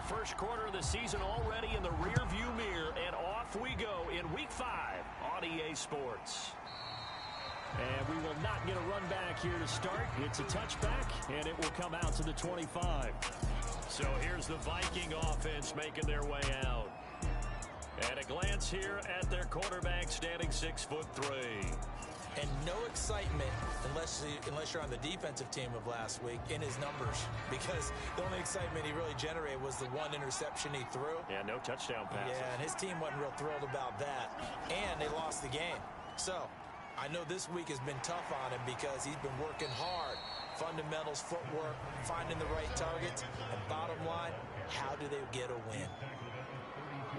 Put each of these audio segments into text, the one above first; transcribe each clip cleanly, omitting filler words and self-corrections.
first quarter of the season already in the rearview mirror, and off we go in Week 5 on EA Sports. And we will not get a run back here to start. It's a touchback, and it will come out to the 25. So here's the Viking offense making their way out. At a glance here at their quarterback, standing 6'3". And no excitement unless you're on the defensive team of last week in his numbers, because the only excitement he really generated was the one interception he threw. Yeah, no touchdown passes. Yeah, and his team wasn't real thrilled about that, and they lost the game. So I know this week has been tough on him because he's been working hard. Fundamentals, footwork, finding the right targets, and bottom line, how do they get a win?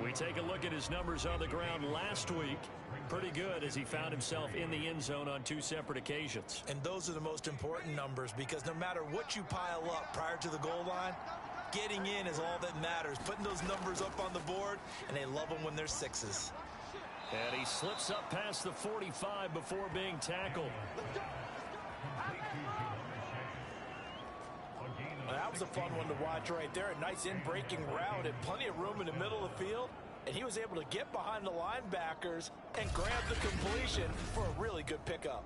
We take a look at his numbers on the ground last week. Pretty good as he found himself in the end zone on 2 separate occasions. And those are the most important numbers, because no matter what you pile up prior to the goal line, getting in is all that matters. Putting those numbers up on the board, and they love them when they're 6s. And he slips up past the 45 before being tackled. Well, that was a fun one to watch right there. A nice in-breaking route and plenty of room in the middle of the field. And he was able to get behind the linebackers and grab the completion for a really good pickup.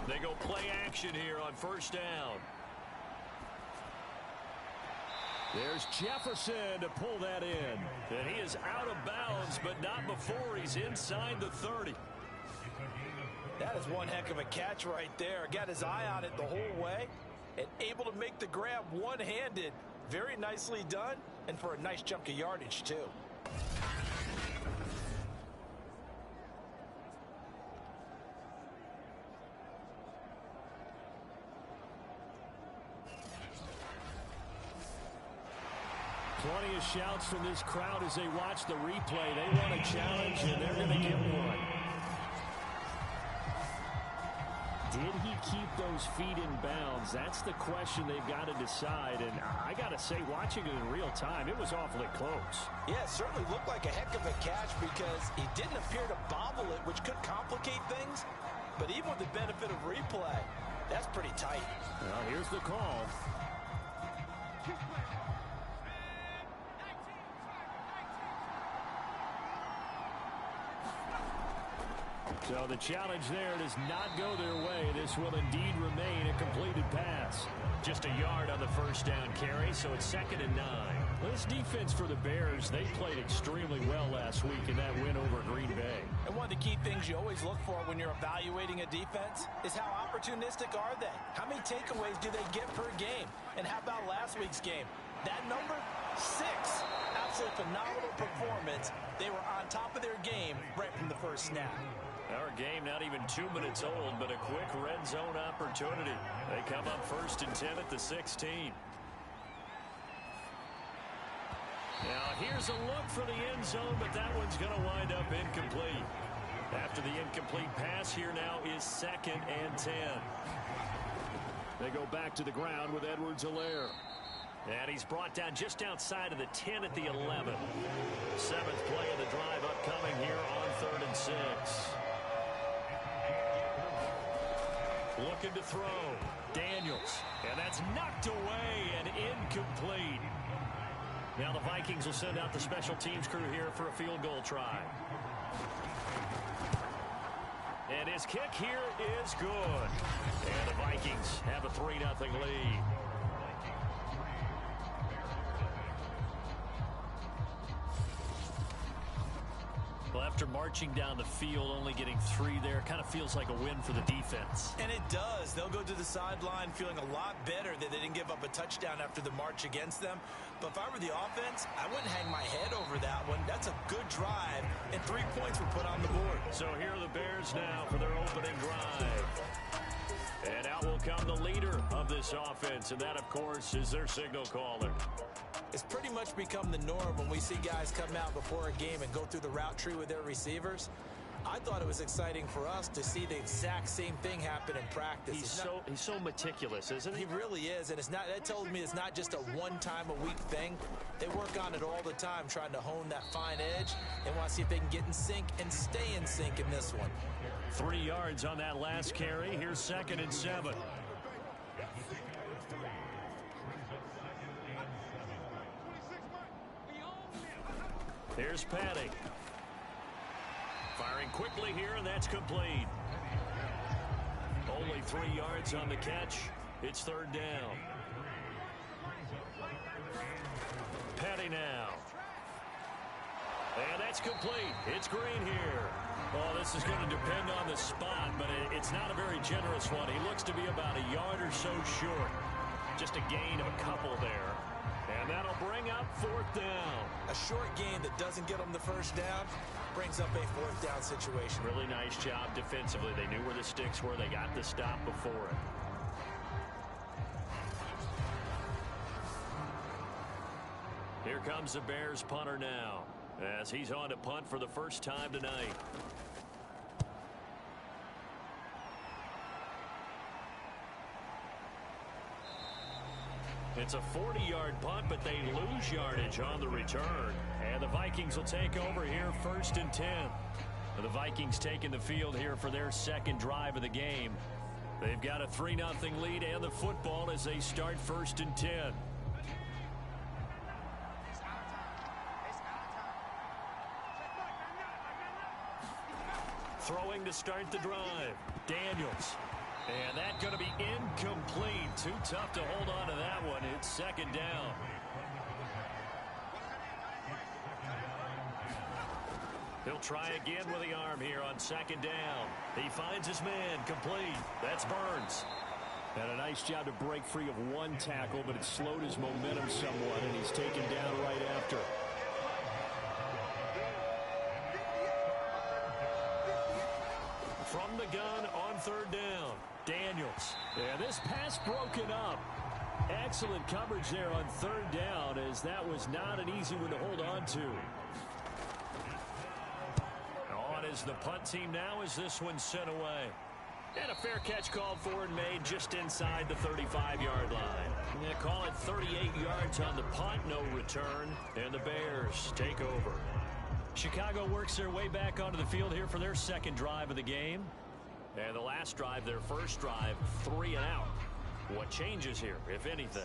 They go play action here on first down. There's Jefferson to pull that in. And he is out of bounds, but not before he's inside the 30. That is one heck of a catch right there. Got his eye on it the whole way and able to make the grab one-handed. Very nicely done, and for a nice chunk of yardage, too. Plenty of shouts from this crowd as they watch the replay. They want a challenge, and they're going to get one. Did he keep those feet in bounds? That's the question they've got to decide. And I got to say, watching it in real time, it was awfully close. Yeah, it certainly looked like a heck of a catch because he didn't appear to bobble it, which could complicate things. But even with the benefit of replay, that's pretty tight. Well, here's the call. So the challenge there does not go their way. This will indeed remain a completed pass. Just a yard on the first down carry, so it's 2nd and 9. Well, this defense for the Bears, they played extremely well last week in that win over Green Bay. And one of the key things you always look for when you're evaluating a defense is how opportunistic are they? How many takeaways do they get per game? And how about last week's game? That number, 6. Absolutely phenomenal performance. They were on top of their game right from the first snap. Our game not even 2 minutes old, but a quick red zone opportunity. They come up 1st and 10 at the 16. Now here's a look for the end zone, but that one's going to wind up incomplete. After the incomplete pass, here now is 2nd and 10. They go back to the ground with Edwards-Helaire. And he's brought down just outside of the 10 at the 11. 7th play of the drive upcoming here on 3rd and 6. Looking to throw. Daniels. And that's knocked away and incomplete. Now the Vikings will send out the special teams crew here for a field goal try. And his kick here is good. And the Vikings have a 3-0 lead. Well, after marching down the field, only getting 3 there, kind of feels like a win for the defense. And it does. They'll go to the sideline feeling a lot better that they didn't give up a touchdown after the march against them. But if I were the offense, I wouldn't hang my head over that one. That's a good drive, and 3 points were put on the board. So here are the Bears now for their opening drive. And out will come the leader of this offense, and that, of course, is their signal caller. It's pretty much become the norm when we see guys come out before a game and go through the route tree with their receivers. I thought it was exciting for us to see the exact same thing happen in practice. He's so meticulous, isn't he? He really is, and that tells me it's not just a one-time-a-week thing. They work on it all the time, trying to hone that fine edge. They want to see if they can get in sync and stay in sync in this one. 3 yards on that last carry. Here's 2nd and 7. Here's Patty. Firing quickly here, and that's complete. Only 3 yards on the catch. It's 3rd down. Patty now. And that's complete. It's Green here. Well, this is going to depend on the spot, but it's not a very generous one. He looks to be about a yard or so short. Just a gain of a couple there. And that'll bring up 4th down. A short gain that doesn't get them the first down brings up a 4th down situation. Really nice job defensively. They knew where the sticks were. They got the stop before it. Here comes the Bears punter now, as he's on to punt for the first time tonight. It's a 40-yard punt, but they lose yardage on the return. And the Vikings will take over here 1st and 10. The Vikings taking the field here for their 2nd drive of the game. They've got a 3-0 lead and the football as they start 1st and 10. Throwing to start the drive. Daniels. And that's going to be incomplete. Too tough to hold on to that one. It's 2nd down. He'll try again with the arm here on 2nd down. He finds his man. Complete. That's Burns. And a nice job to break free of one tackle, but it slowed his momentum somewhat, and he's taken down right after. From the gun on 3rd down. Daniels. And this pass broken up. Excellent coverage there on 3rd down, as that was not an easy one to hold on to. On is the punt team now as this one's sent away. And a fair catch called for and made just inside the 35-yard line. They call it 38 yards on the punt, no return, and the Bears take over. Chicago works their way back onto the field here for their 2nd drive of the game. And the last drive, their 1st drive, 3 and out. What changes here, if anything?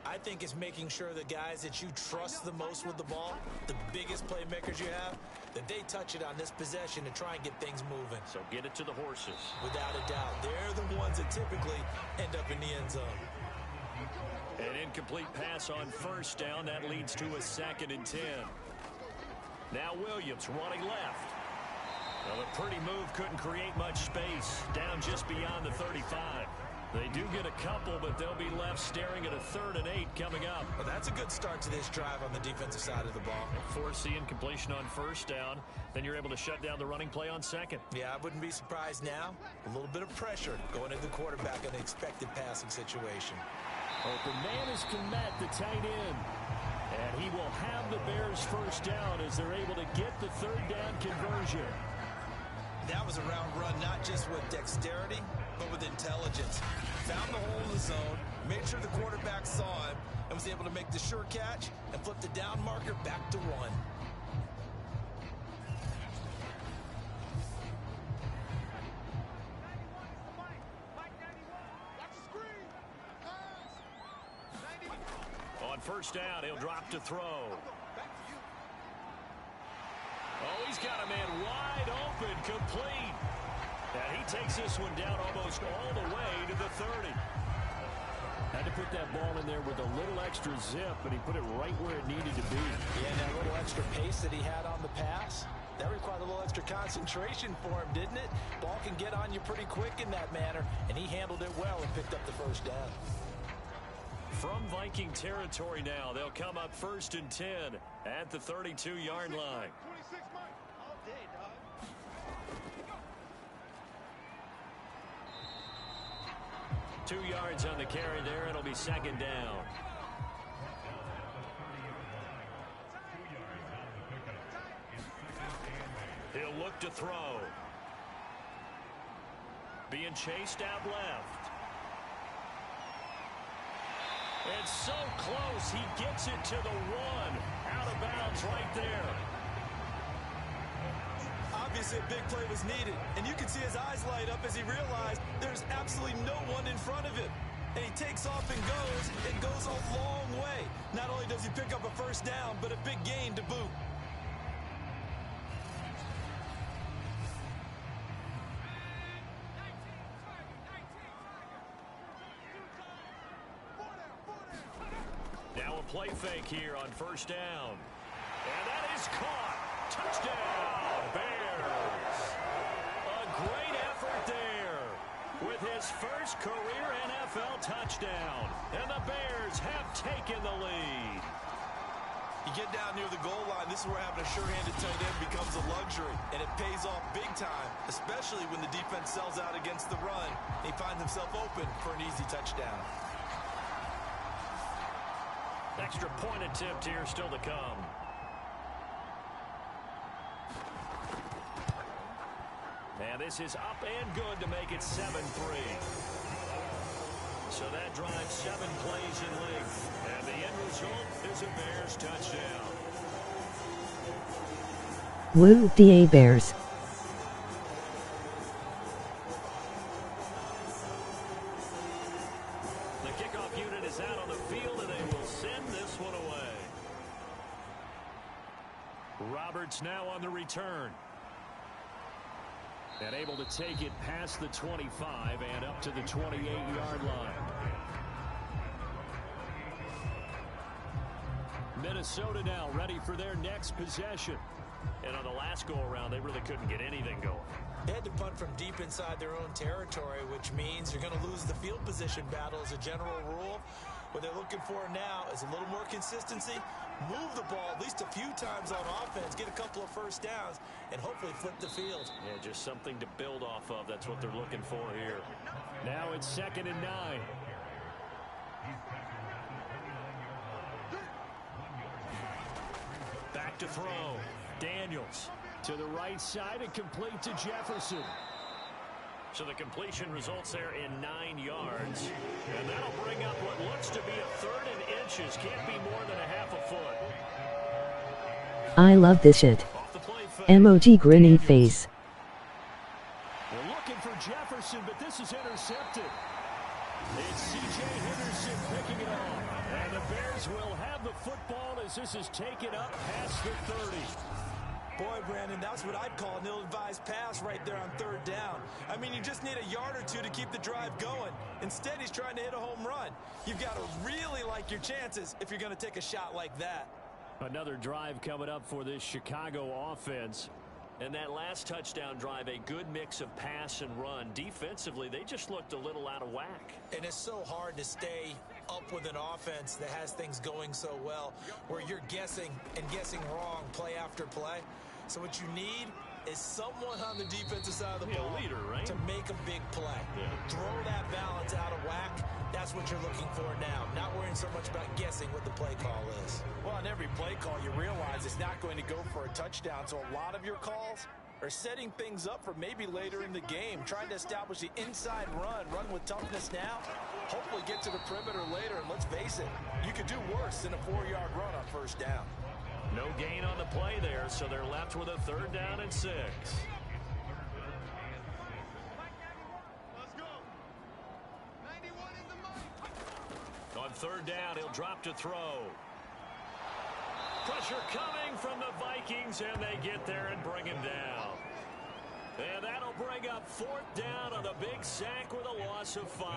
I think it's making sure the guys that you trust the most with the ball, the biggest playmakers you have, that they touch it on this possession to try and get things moving. So get it to the horses. Without a doubt. They're the ones that typically end up in the end zone. An incomplete pass on 1st down. That leads to a 2nd and 10. Now Williams running left. Well, a pretty move couldn't create much space. Down just beyond the 35. They do get a couple, but they'll be left staring at a 3rd and 8 coming up. Well, that's a good start to this drive on the defensive side of the ball. Force the incompletion on 1st down. Then you're able to shut down the running play on 2nd. Yeah, I wouldn't be surprised now. A little bit of pressure going into the quarterback in an expected passing situation. Open man is Komet, the tight end. And he will have the Bears 1st down as they're able to get the 3rd down conversion. That was a round run, not just with dexterity, but with intelligence. Found the hole in the zone, made sure the quarterback saw him, and was able to make the sure catch and flip the down marker back to 1. On 1st down, he'll drop to throw. Oh, he's got a man wide open, complete. And he takes this one down almost all the way to the 30. Had to put that ball in there with a little extra zip, but he put it right where it needed to be. Yeah, and that little extra pace that he had on the pass, that required a little extra concentration for him, didn't it? Ball can get on you pretty quick in that manner, and he handled it well and picked up the 1st down. From Viking territory now, they'll come up 1st and 10 at the 32-yard line. 2 yards on the carry there. It'll be 2nd down. He'll look to throw. Being chased out left. It's so close. He gets it to the 1. Out of bounds right there. Obviously, a big play was needed, and you can see his eyes light up as he realized there's absolutely no one in front of him. And he takes off and goes a long way. Not only does he pick up a first down, but a big gain to boot. Now a play fake here on first down. And that is caught. Touchdown, Bears. A great effort there with his first career NFL touchdown. And the Bears have taken the lead. You get down near the goal line, this is where having a sure-handed tight end becomes a luxury. And it pays off big time, especially when the defense sells out against the run. He finds himself open for an easy touchdown. Extra point attempt here still to come. And this is up and good to make it 7-3. So that drives 7 plays in length. And the end result is a Bears touchdown. Woo da Bears. The kickoff unit is out on the field, and they will send this one away. Roberts now on the return. And able to take it past the 25 and up to the 28-yard line. Minnesota now ready for their next possession. And on the last go-around, they really couldn't get anything going. They had to punt from deep inside their own territory, which means you're going to lose the field position battle as a general rule. What they're looking for now is a little more consistency, move the ball at least a few times on offense, get a couple of first downs, and hopefully flip the field. Yeah, just something to build off of. That's what they're looking for here. Now it's 2nd and 9. Back to throw. Daniels to the right side and complete to Jefferson. So the completion results there in 9 yards. And that'll bring up what looks to be a 3rd and inches. Can't be more than a half a foot. I love this shit. Emoji grinning face. We're looking for Jefferson, but this is intercepted. It's C.J. Henderson picking it off. And the Bears will have the football as this is taken up past the 30. Boy, Brandon, that's what I'd call an ill-advised pass right there on 3rd down. I mean, you just need a yard or two to keep the drive going. Instead, he's trying to hit a home run. You've got to really like your chances if you're going to take a shot like that. Another drive coming up for this Chicago offense. And that last touchdown drive, a good mix of pass and run. Defensively, they just looked a little out of whack. And it's so hard to stay up with an offense that has things going so well, where you're guessing and guessing wrong play after play. So what you need is someone on the defensive side of the ball, leader, right? to make a big play. Yeah. Throw that balance out of whack. That's what you're looking for now. Not worrying so much about guessing what the play call is. Well, on every play call, you realize it's not going to go for a touchdown. So a lot of your calls are setting things up for maybe later in the game, trying to establish the inside run with toughness now, hopefully get to the perimeter later. And let's face it, you could do worse than a 4-yard run on first down. No gain on the play there, so they're left with a 3rd down and 6. On 3rd down, he'll drop to throw. Pressure coming from the Vikings, and they get there and bring him down. And that'll bring up 4th down on the big sack with a loss of 5.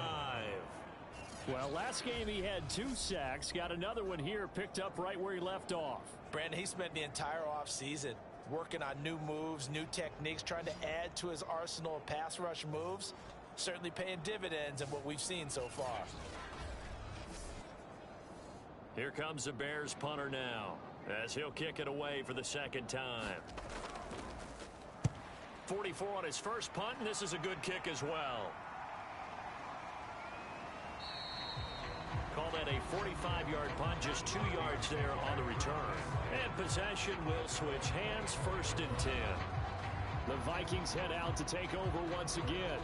Well, last game he had 2 sacks. Got another one here, picked up right where he left off. Brandon, he spent the entire offseason working on new moves, new techniques, trying to add to his arsenal of pass rush moves. Certainly paying dividends in what we've seen so far. Here comes the Bears punter now, as he'll kick it away for the 2nd time. 44 on his first punt, and this is a good kick as well. Call that a 45-yard punt, just 2 yards there on the return. And possession will switch hands, 1st and 10. The Vikings head out to take over once again.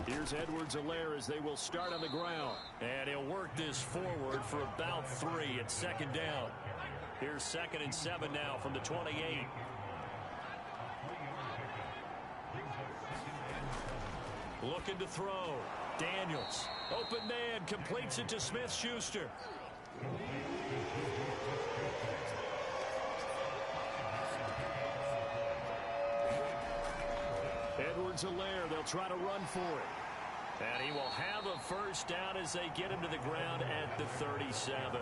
Here's Edwards-Helaire as they will start on the ground. And he'll work this forward for about 3 at second down. Here's 2nd and 7 now from the 28. Looking to throw. Daniels. Open man. Completes it to Smith-Schuster. Edwards-Helaire. They'll try to run for it. And he will have a first down as they get him to the ground at the 37.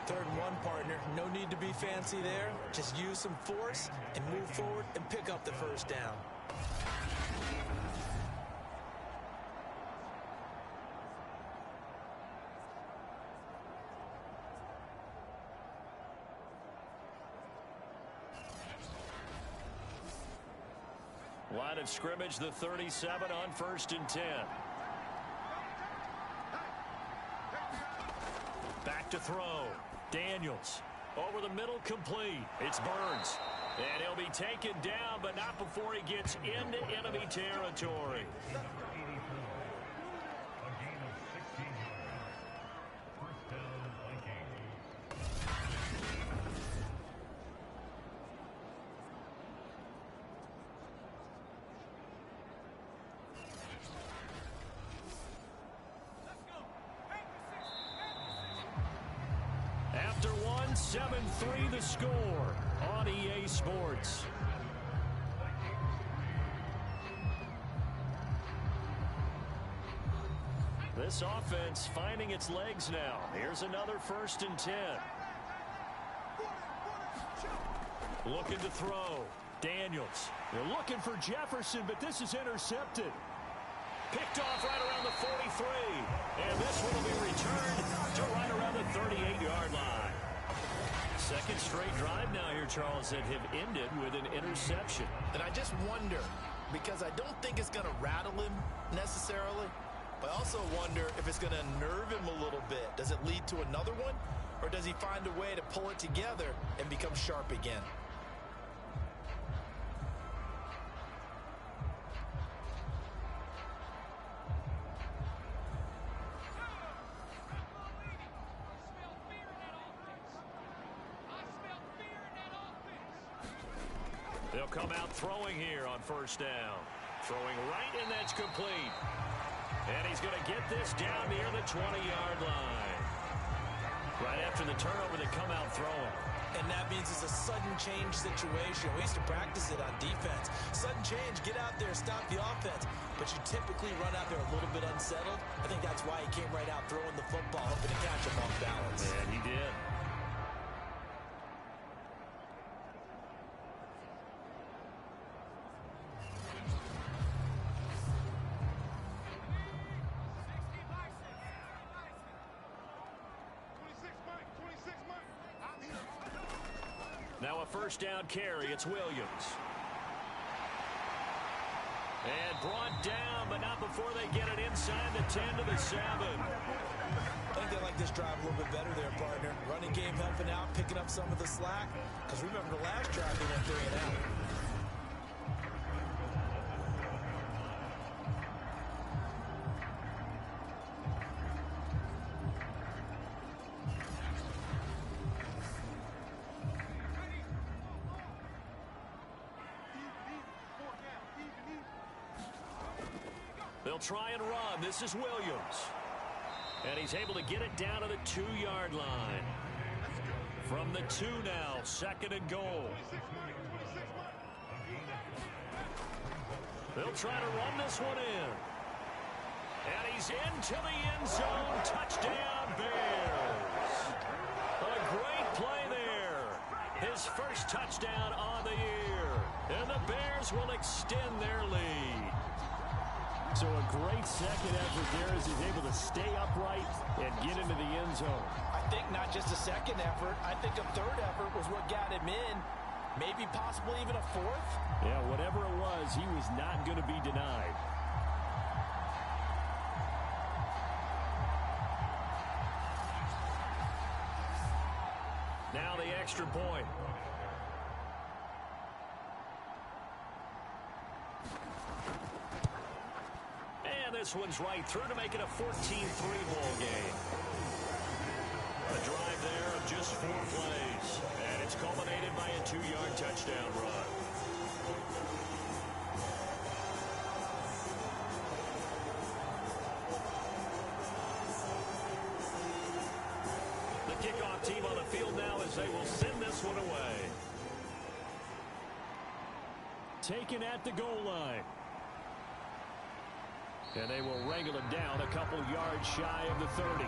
3rd and 1, partner. No need to be fancy there. Just use some force and move forward and pick up the first down. Line of scrimmage, the 37 on 1st and 10. Back to throw. Daniels. Over the middle, complete. It's Burns. And he'll be taken down, but not before he gets into enemy territory. After 7-3 the score on EA Sports. This offense finding its legs now. Here's another 1st and 10. Looking to throw. Daniels. They're looking for Jefferson, but this is intercepted. Picked off right around the 43. And this one will be returned to right around the 38-yard line. Second straight drive now here, Charles, that have ended with an interception. And I just wonder, because I don't think it's going to rattle him necessarily, but I also wonder if it's going to nerve him a little bit. Does it lead to another one, or does he find a way to pull it together and become sharp again? They'll come out throwing here on 1st down. Throwing right, and that's complete. And he's going to get this down near the 20-yard line. Right after the turnover, they come out throwing. And that means it's a sudden change situation. We used to practice it on defense. Sudden change, get out there, stop the offense. But you typically run out there a little bit unsettled. I think that's why he came right out throwing the football, hoping to catch him off balance. And he did. Now a 1st down carry. It's Williams. And brought down, but not before they get it inside the 10 to the 7. I think they like this drive a little bit better there, partner. Running game helping out, picking up some of the slack. Because remember the last drive, they went 3 and out. They'll try and run. This is Williams. And he's able to get it down to the 2-yard line. From the 2 now, 2nd and goal. They'll try to run this one in. And he's into the end zone. Touchdown, Bears. A great play there. His first touchdown on the year. And the Bears will extend their lead. So a great second effort there as he's able to stay upright and get into the end zone. I think not just a second effort. I think a 3rd effort was what got him in. Maybe possibly even a 4th. Yeah, whatever it was, he was not going to be denied. Now the extra point. And this one's right through to make it a 14-3 ball game. A drive there of just 4 plays. And it's culminated by a 2-yard touchdown run. The kickoff team on the field now as they will send this one away. Taken at the goal line. And they will wrangle him down a couple yards shy of the 30.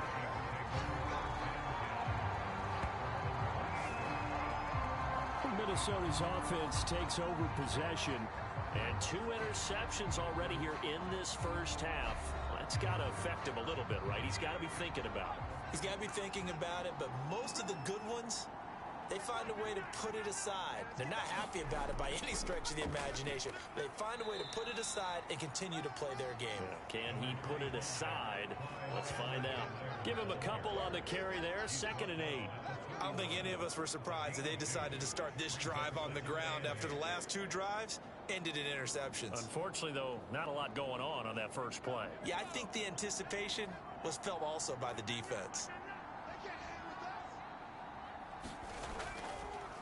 Minnesota's offense takes over possession. And 2 interceptions already here in this first half. That's got to affect him a little bit, right? He's got to be thinking about it. He's got to be thinking about it, but most of the good ones, they find a way to put it aside. They're not happy about it by any stretch of the imagination. They find a way to put it aside and continue to play their game. Can he put it aside? Let's find out. Give him a couple on the carry there, 2nd and 8. I don't think any of us were surprised that they decided to start this drive on the ground after the last 2 drives ended in interceptions. Unfortunately, though, not a lot going on that first play. Yeah, I think the anticipation was felt also by the defense.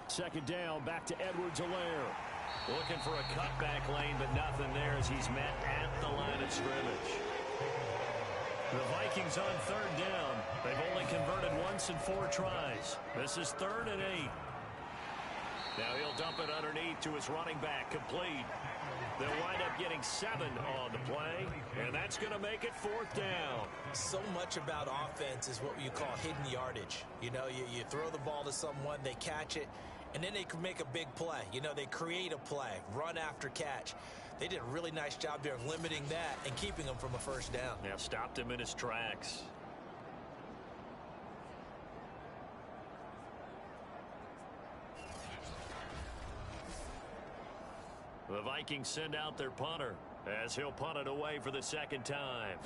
2nd down, back to Edwards-Helaire. Looking for a cutback lane, but nothing there as he's met at the line of scrimmage. The Vikings on 3rd down. They've only converted once in 4 tries. This is 3rd and 8. Now he'll dump it underneath to his running back, complete. They'll wind up getting 7 on the play, and that's going to make it 4th down. So much about offense is what you call hidden yardage. You know, you throw the ball to someone, they catch it, and then they can make a big play. You know, they create a play, run after catch. They did a really nice job there of limiting that and keeping him from a 1st down. Now stopped him in his tracks. The Vikings send out their punter as he'll punt it away for the 2nd time.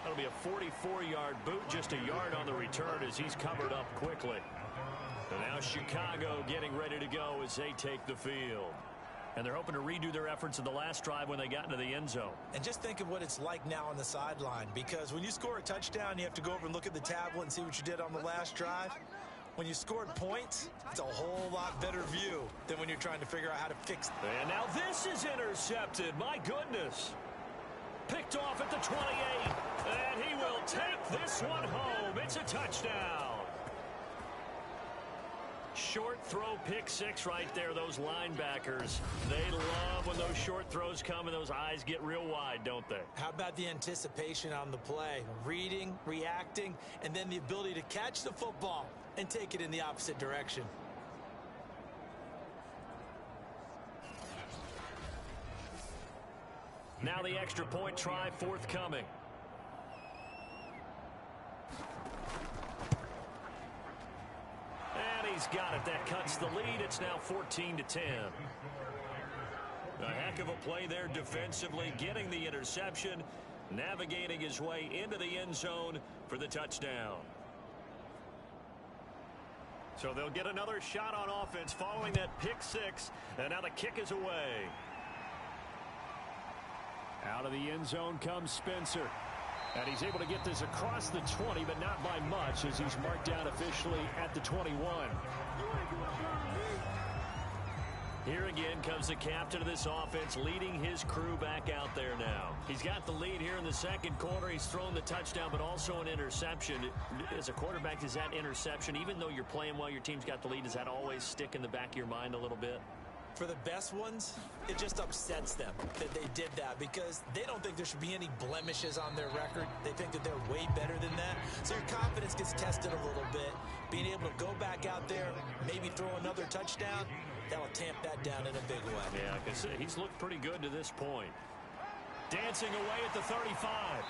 That'll be a 44-yard boot, just a yard on the return as he's covered up quickly. And now Chicago getting ready to go as they take the field. And they're hoping to redo their efforts in the last drive when they got into the end zone. And just think of what it's like now on the sideline, because when you score a touchdown, you have to go over and look at the tablet and see what you did on the last drive. When you scored points, it's a whole lot better view than when you're trying to figure out how to fix it. And now this is intercepted. My goodness. Picked off at the 28. And he will take this one home. It's a touchdown. Short throw, pick 6 right there. Those linebackers, they love when those short throws come and those eyes get real wide, don't they? How about the anticipation on the play? Reading, reacting, and then the ability to catch the football and take it in the opposite direction. Now the extra point try forthcoming. And he's got it. That cuts the lead. It's now 14-10. A heck of a play there defensively, getting the interception, navigating his way into the end zone for the touchdown. So they'll get another shot on offense following that pick 6, and now the kick is away. Out of the end zone comes Spencer. And he's able to get this across the 20, but not by much as he's marked down officially at the 21. Here again comes the captain of this offense, leading his crew back out there now. He's got the lead here in the 2nd quarter. He's thrown the touchdown, but also an interception. As a quarterback, does that interception, even though you're playing well, your team's got the lead, does that always stick in the back of your mind a little bit? For the best ones, it just upsets them that they did that because they don't think there should be any blemishes on their record. They think that they're way better than that. So your confidence gets tested a little bit. Being able to go back out there, maybe throw another touchdown, that'll tamp that down in a big way. Yeah, because he's looked pretty good to this point. Dancing away at the 35.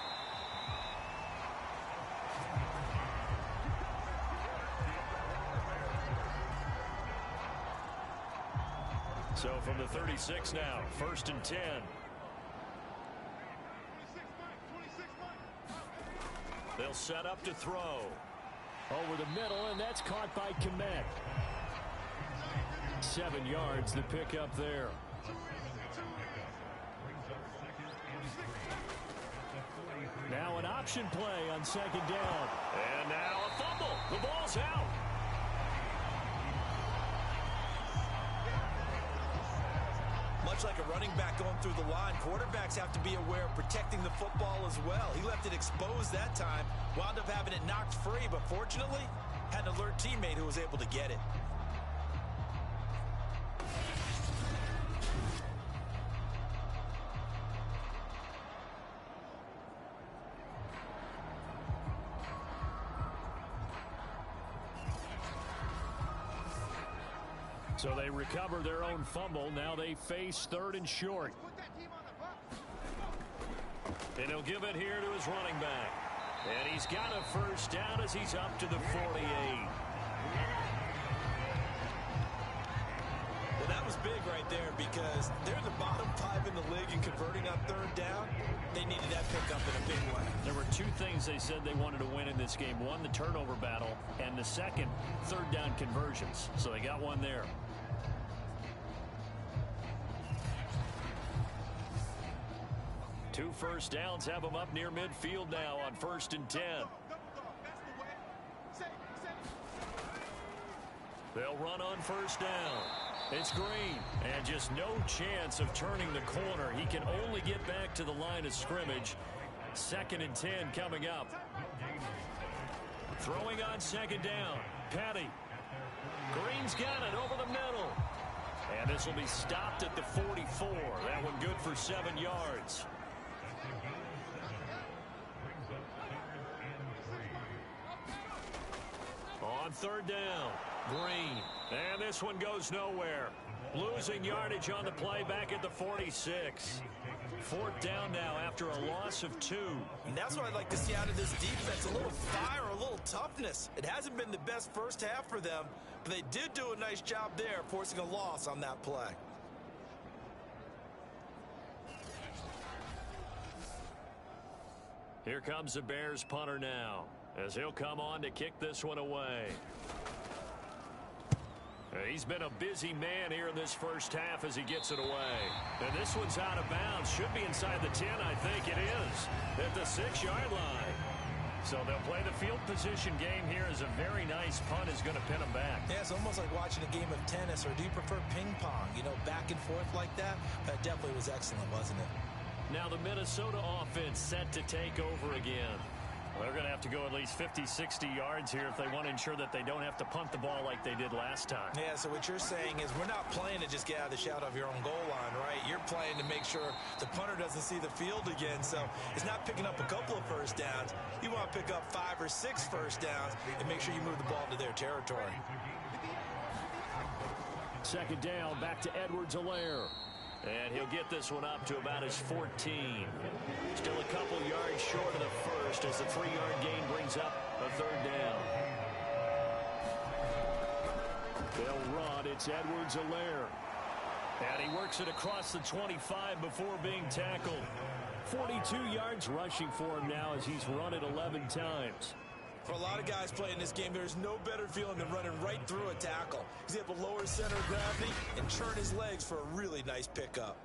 So from the 36 now, 1st and 10. They'll set up to throw. Over the middle, and that's caught by Komet. 7 yards, the pickup there. Now an option play on 2nd down. And now a fumble. The ball's out. Much like a running back going through the line, quarterbacks have to be aware of protecting the football as well. He left it exposed that time, wound up having it knocked free, but fortunately, had an alert teammate who was able to get it. So they recover their own fumble. Now they face 3rd and short. And he'll give it here to his running back. And he's got a 1st down as he's up to the 48. Well, that was big right there because they're the bottom 5 in the league in converting on 3rd down. They needed that pickup in a big way. There were 2 things they said they wanted to win in this game. One, the turnover battle, and the second, 3rd down conversions. So they got one there. Two 1st downs have them up near midfield now on 1st and 10. They'll run on 1st down. It's Green, and just no chance of turning the corner. He can only get back to the line of scrimmage. 2nd and 10 coming up. Throwing on 2nd down. Petty. Green's got it over the middle. And this will be stopped at the 44. That one good for 7 yards. On 3rd down, Green. And this one goes nowhere. Losing yardage on the play back at the 46. 4th down now after a loss of 2. And that's what I'd like to see out of this defense. A little fire, a little toughness. It hasn't been the best first half for them, but they did do a nice job there, forcing a loss on that play. Here comes the Bears punter now, as he'll come on to kick this one away. He's been a busy man here in this first half as he gets it away. And this one's out of bounds. Should be inside the 10, I think it is. At the 6-yard line. So they'll play the field position game here as a very nice punt is going to pin them back. Yeah, it's almost like watching a game of tennis, or do you prefer ping pong? You know, back and forth like that? That definitely was excellent, wasn't it? Now the Minnesota offense set to take over again. They're going to have to go at least 50, 60 yards here if they want to ensure that they don't have to punt the ball like they did last time. Yeah, so what you're saying is we're not playing to just get out of the shadow of your own goal line, right? You're playing to make sure the punter doesn't see the field again. So it's not picking up a couple of 1st downs. You want to pick up 5 or 6 1st downs and make sure you move the ball to their territory. 2nd down, back to Edwards-Helaire. And he'll get this one up to about his 14. Still a couple yards short of the first as the 3-yard gain brings up a 3rd down. They'll run. It's Edwards-Helaire. And he works it across the 25 before being tackled. 42 yards rushing for him now as he's run it 11 times. For a lot of guys playing this game, there's no better feeling than running right through a tackle. He's able to lower center of gravity and churn his legs for a really nice pickup.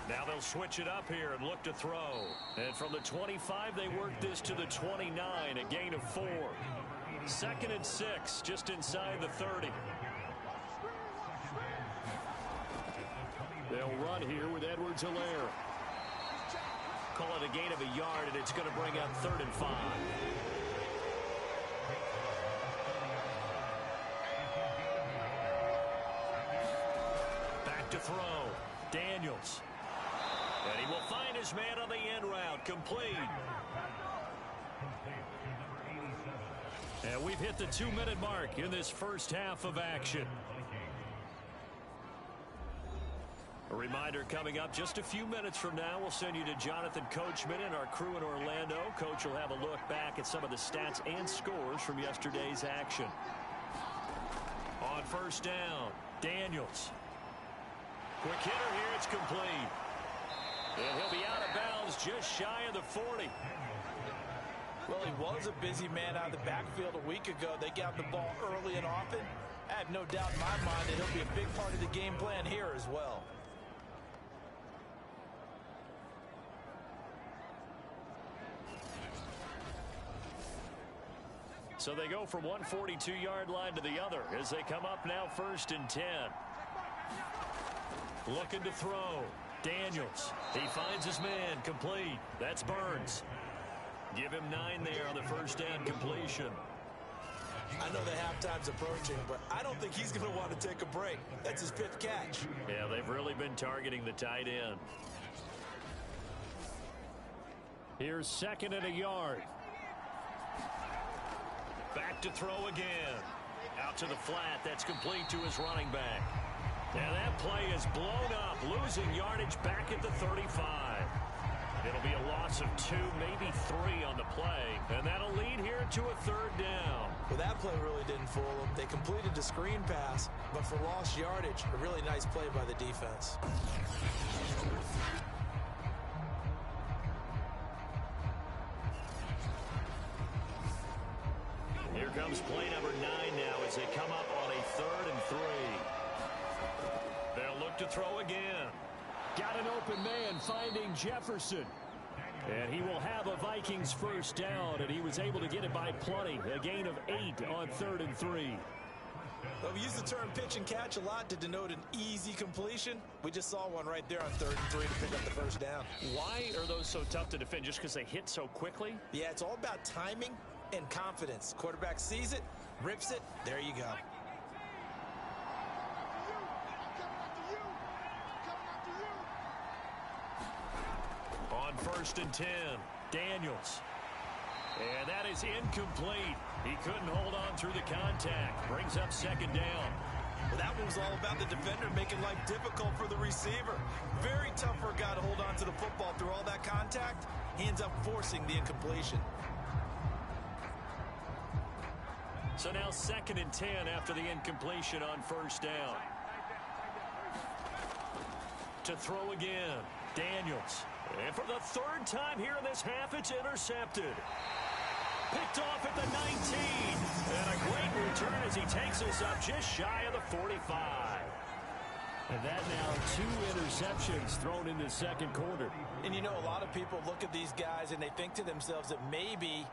Now they'll switch it up here and look to throw. And from the 25, they work this to the 29, a gain of 4. 2nd and 6, just inside the 30. They'll run here with Edwards-Helaire. Call it a gain of a yard, and it's going to bring up 3rd and 5. Back to throw. Daniels. And he will find his man on the end route. Complete. And we've hit the 2-minute mark in this first half of action. A reminder coming up just a few minutes from now, we'll send you to Jonathan Coachman and our crew in Orlando. Coach will have a look back at some of the stats and scores from yesterday's action. On first down, Daniels. Quick hitter here, it's complete. And he'll be out of bounds just shy of the 40. Well, he was a busy man out of the backfield a week ago. They got the ball early and often. I have no doubt in my mind that he'll be a big part of the game plan here as well. So they go from one 42-yard line to the other as they come up now 1st and 10. Looking to throw. Daniels. He finds his man. Complete. That's Burns. Give him 9 there on the first down completion. I know the halftime's approaching, but I don't think he's going to want to take a break. That's his 5th catch. Yeah, they've really been targeting the tight end. Here's 2nd and a yard. Back to throw again. Out to the flat. That's complete to his running back. And that play is blown up. Losing yardage back at the 35. It'll be a loss of 2, maybe 3 on the play. And that'll lead here to a 3rd down. Well, that play really didn't fool them. They completed the screen pass, but for lost yardage, a really nice play by the defense. Here comes play number 9 now as they come up on a 3rd and 3. They'll look to throw again. Got an open man finding Jefferson. And he will have a Vikings first down, and he was able to get it by plenty. A gain of 8 on 3rd and 3. Well, we use the term pitch and catch a lot to denote an easy completion. We just saw one right there on 3rd and 3 to pick up the first down. Why are those so tough to defend? Just because they hit so quickly? Yeah, it's all about timing and confidence. Quarterback sees it, rips it, there you go. On 1st and 10, Daniels. And that is incomplete. He couldn't hold on through the contact. Brings up 2nd down. Well, that one was all about the defender making life difficult for the receiver. Very tough for a guy to hold on to the football through all that contact. He ends up forcing the incompletion. So now 2nd and 10 after the incompletion on 1st down. To throw again, Daniels. And for the 3rd time here in this half, it's intercepted. Picked off at the 19. And a great return as he takes us up just shy of the 45. And that now 2 interceptions thrown in the 2nd quarter. And you know, a lot of people look at these guys and they think to themselves that maybe,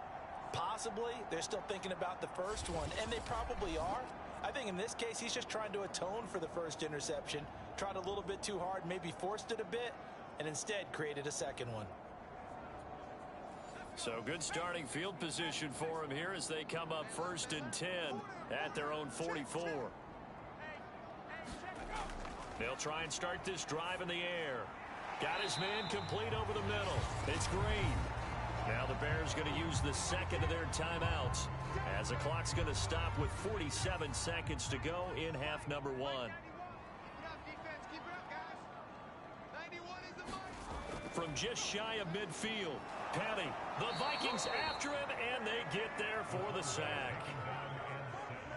possibly, they're still thinking about the first one. And they probably are. I think in this case, he's just trying to atone for the first interception. Tried a little bit too hard, maybe forced it a bit, and instead created a 2nd one. So good starting field position for him here as they come up 1st and 10 at their own 44. They'll try and start this drive in the air. Got his man complete over the middle. It's Green. Now the Bears going to use the 2nd of their timeouts as the clock's going to stop with 47 seconds to go in half number 1. From just shy of midfield, Petty. The Vikings after him, and they get there for the sack.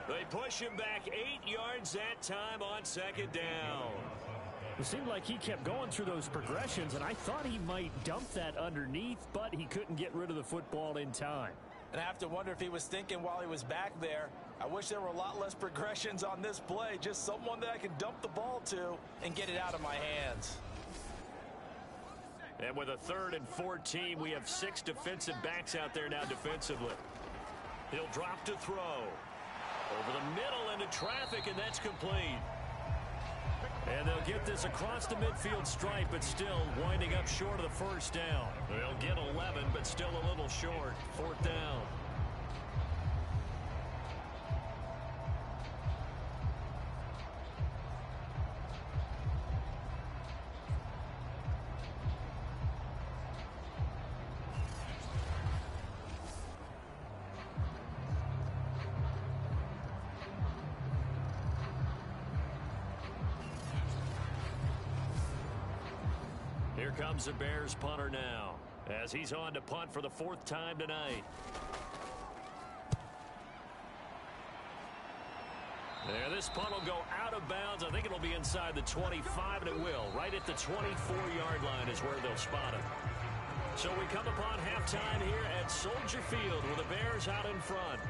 They push him back 8 yards that time on 2nd down. It seemed like he kept going through those progressions, and I thought he might dump that underneath, but he couldn't get rid of the football in time. And I have to wonder if he was thinking while he was back there, I wish there were a lot less progressions on this play, just someone that I can dump the ball to and get it out of my hands. And with a 3rd and 14, we have 6 defensive backs out there now defensively. He'll drop to throw. Over the middle into traffic, and that's complete. And they'll get this across the midfield stripe, but still winding up short of the first down. They'll get 11, but still a little short. 4th down. Here comes the Bears punter now, as he's on to punt for the 4th time tonight. There, this punt will go out of bounds. I think it'll be inside the 25, and it will. Right at the 24-yard line is where they'll spot it. So we come upon halftime here at Soldier Field with the Bears out in front.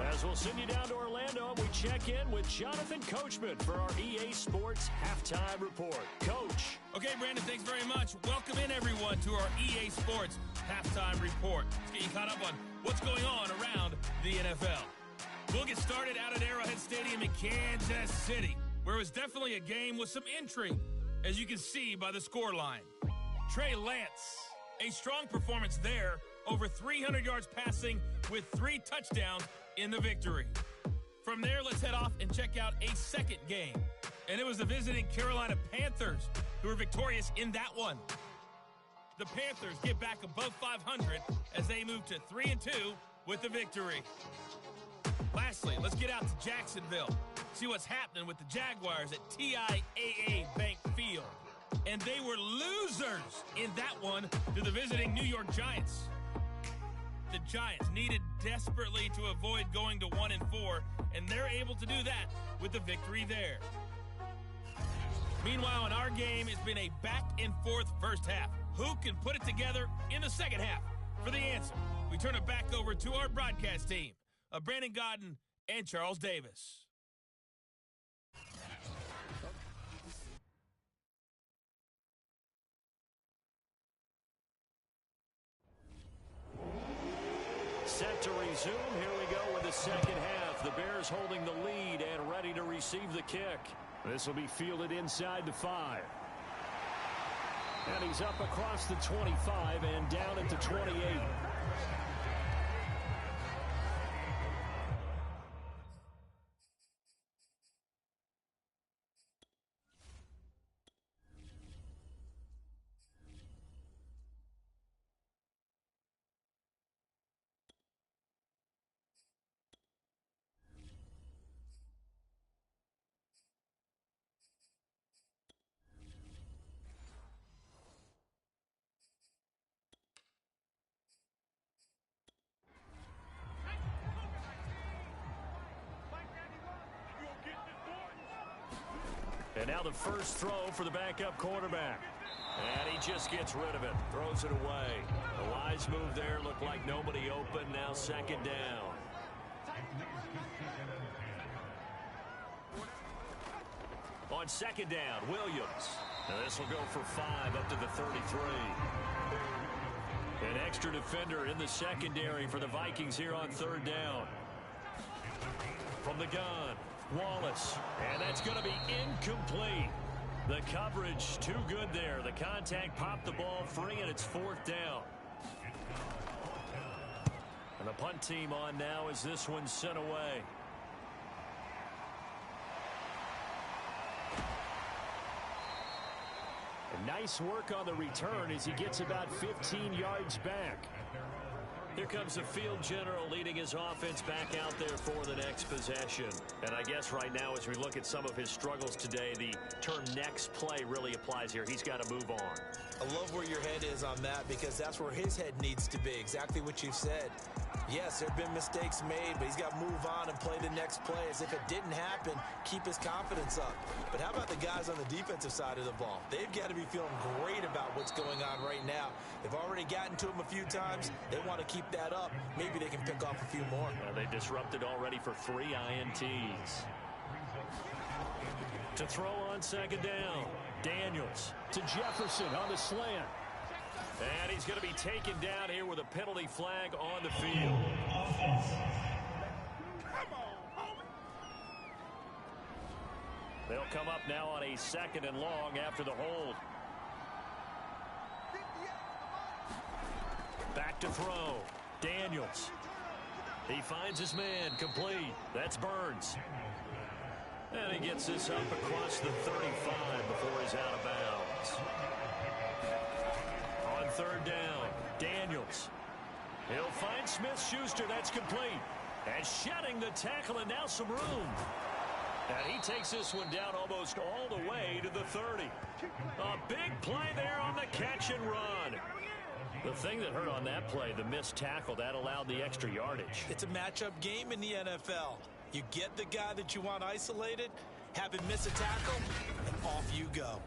As we'll send you down to Orlando, we check in with Jonathan Coachman for our EA Sports Halftime Report. Coach. Okay, Brandon, thanks very much. Welcome in, everyone, to our EA Sports Halftime Report. Let's get you caught up on what's going on around the NFL. We'll get started out at Arrowhead Stadium in Kansas City, where it was definitely a game with some intrigue, as you can see by the scoreline. Trey Lance, a strong performance there, over 300 yards passing with 3 touchdowns in the victory. From there, let's head off and check out a second game, and it was the visiting Carolina Panthers who were victorious in that one. The Panthers get back above 500 as they move to 3-2 with the victory. Lastly, let's get out to Jacksonville, see what's happening with the Jaguars at TIAA Bank Field. And they were losers in that one to the visiting New York Giants. The Giants needed desperately to avoid going to 1-4, and they're able to do that with the victory there. Meanwhile, in our game, it's been a back-and-forth first half. Who can put it together in the second half? For the answer, we turn it back over to our broadcast team of Brandon Godden and Charles Davis. Set to resume. Here we go with the second half. The Bears holding the lead and ready to receive the kick. This will be fielded inside the 5. And he's up across the 25 and down at the 28. And now the first throw for the backup quarterback. And he just gets rid of it. Throws it away. A wise move there. Looked like nobody open. Now second down. On second down, Williams. Now this will go for 5 up to the 33. An extra defender in the secondary for the Vikings here on third down. From the gun, Wallace. And that's going to be incomplete. The coverage too good there. The contact popped the ball free, and it's 4th down. And the punt team on now as this one's sent away. And nice work on the return as he gets about 15 yards back. Here comes the field general leading his offense back out there for the next possession. And I guess right now as we look at some of his struggles today, the term next play really applies here. He's got to move on. I love where your head is on that because that's where his head needs to be. Exactly what you said. Yes, there have been mistakes made, but he's got to move on and play the next play as if it didn't happen. Keep his confidence up. But how about the guys on the defensive side of the ball? They've got to be feeling great about what's going on right now. They've already gotten to him a few times. They want to keep that up. Maybe they can pick off a few more. They disrupted already for 3 INTs. To throw on second down, Daniels to Jefferson on the slant. And he's going to be taken down here with a penalty flag on the field. They'll come up now on a 2nd and long after the hold. Back to throw. Daniels. He finds his man complete. That's Burns. And he gets this up across the 35 before he's out of bounds. On third down, Daniels. He'll find Smith-Schuster. That's complete. And shedding the tackle, and now some room. And he takes this one down almost all the way to the 30. A big play there on the catch and run. The thing that hurt on that play, the missed tackle, that allowed the extra yardage. It's a matchup game in the NFL. You get the guy that you want isolated, have him miss a tackle, and off you go.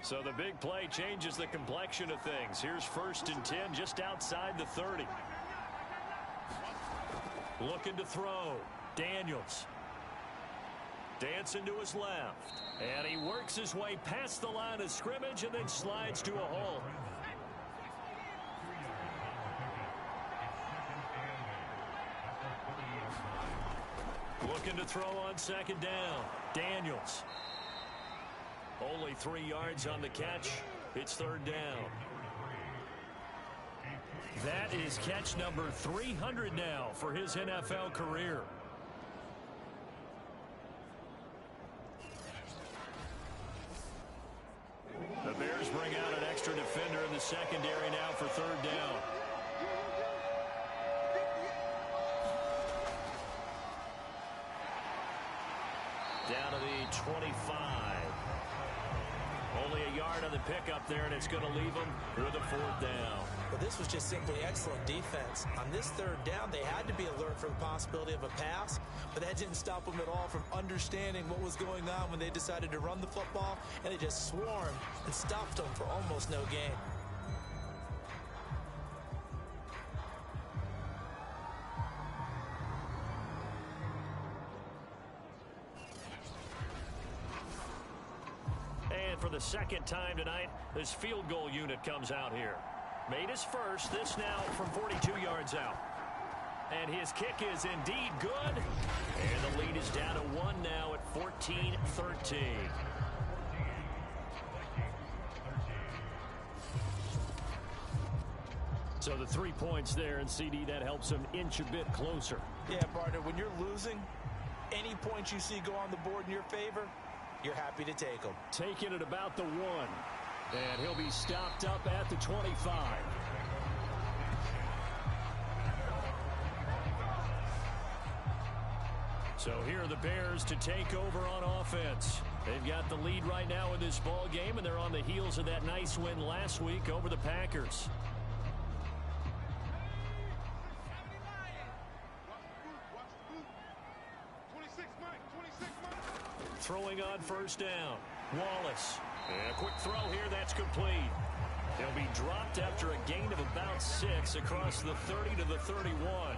So the big play changes the complexion of things. Here's 1st and 10 just outside the 30. Looking to throw. Daniels. Dancing to his left. And he works his way past the line of scrimmage and then slides to a halt. Looking to throw on 2nd down. Daniels. Only 3 yards on the catch. It's 3rd down. That is catch number 300 now for his NFL career. The Bears bring out an extra defender in the secondary now for 3rd down. Down to the 25. Only a yard on the pickup there, and it's going to leave them with a 4th down. Well, this was just simply excellent defense. On this 3rd down, they had to be alert for the possibility of a pass, but that didn't stop them at all from understanding what was going on when they decided to run the football, and they just swarmed and stopped them for almost no gain. For the 2nd time tonight, this field goal unit comes out here. Made his first, this now from 42 yards out. And his kick is indeed good. And the lead is down to 1 now at 14-13. So the 3 points there, and CD, that helps him inch a bit closer. Yeah, partner, when you're losing, any points you see go on the board in your favor, you're happy to take them. Taking it about the 1. And he'll be stopped up at the 25. So here are the Bears to take over on offense. They've got the lead right now in this ball game, and they're on the heels of that nice win last week over the Packers. Throwing on 1st down. Wallace. And a quick throw here. That's complete. He'll be dropped after a gain of about 6 across the 30 to the 31.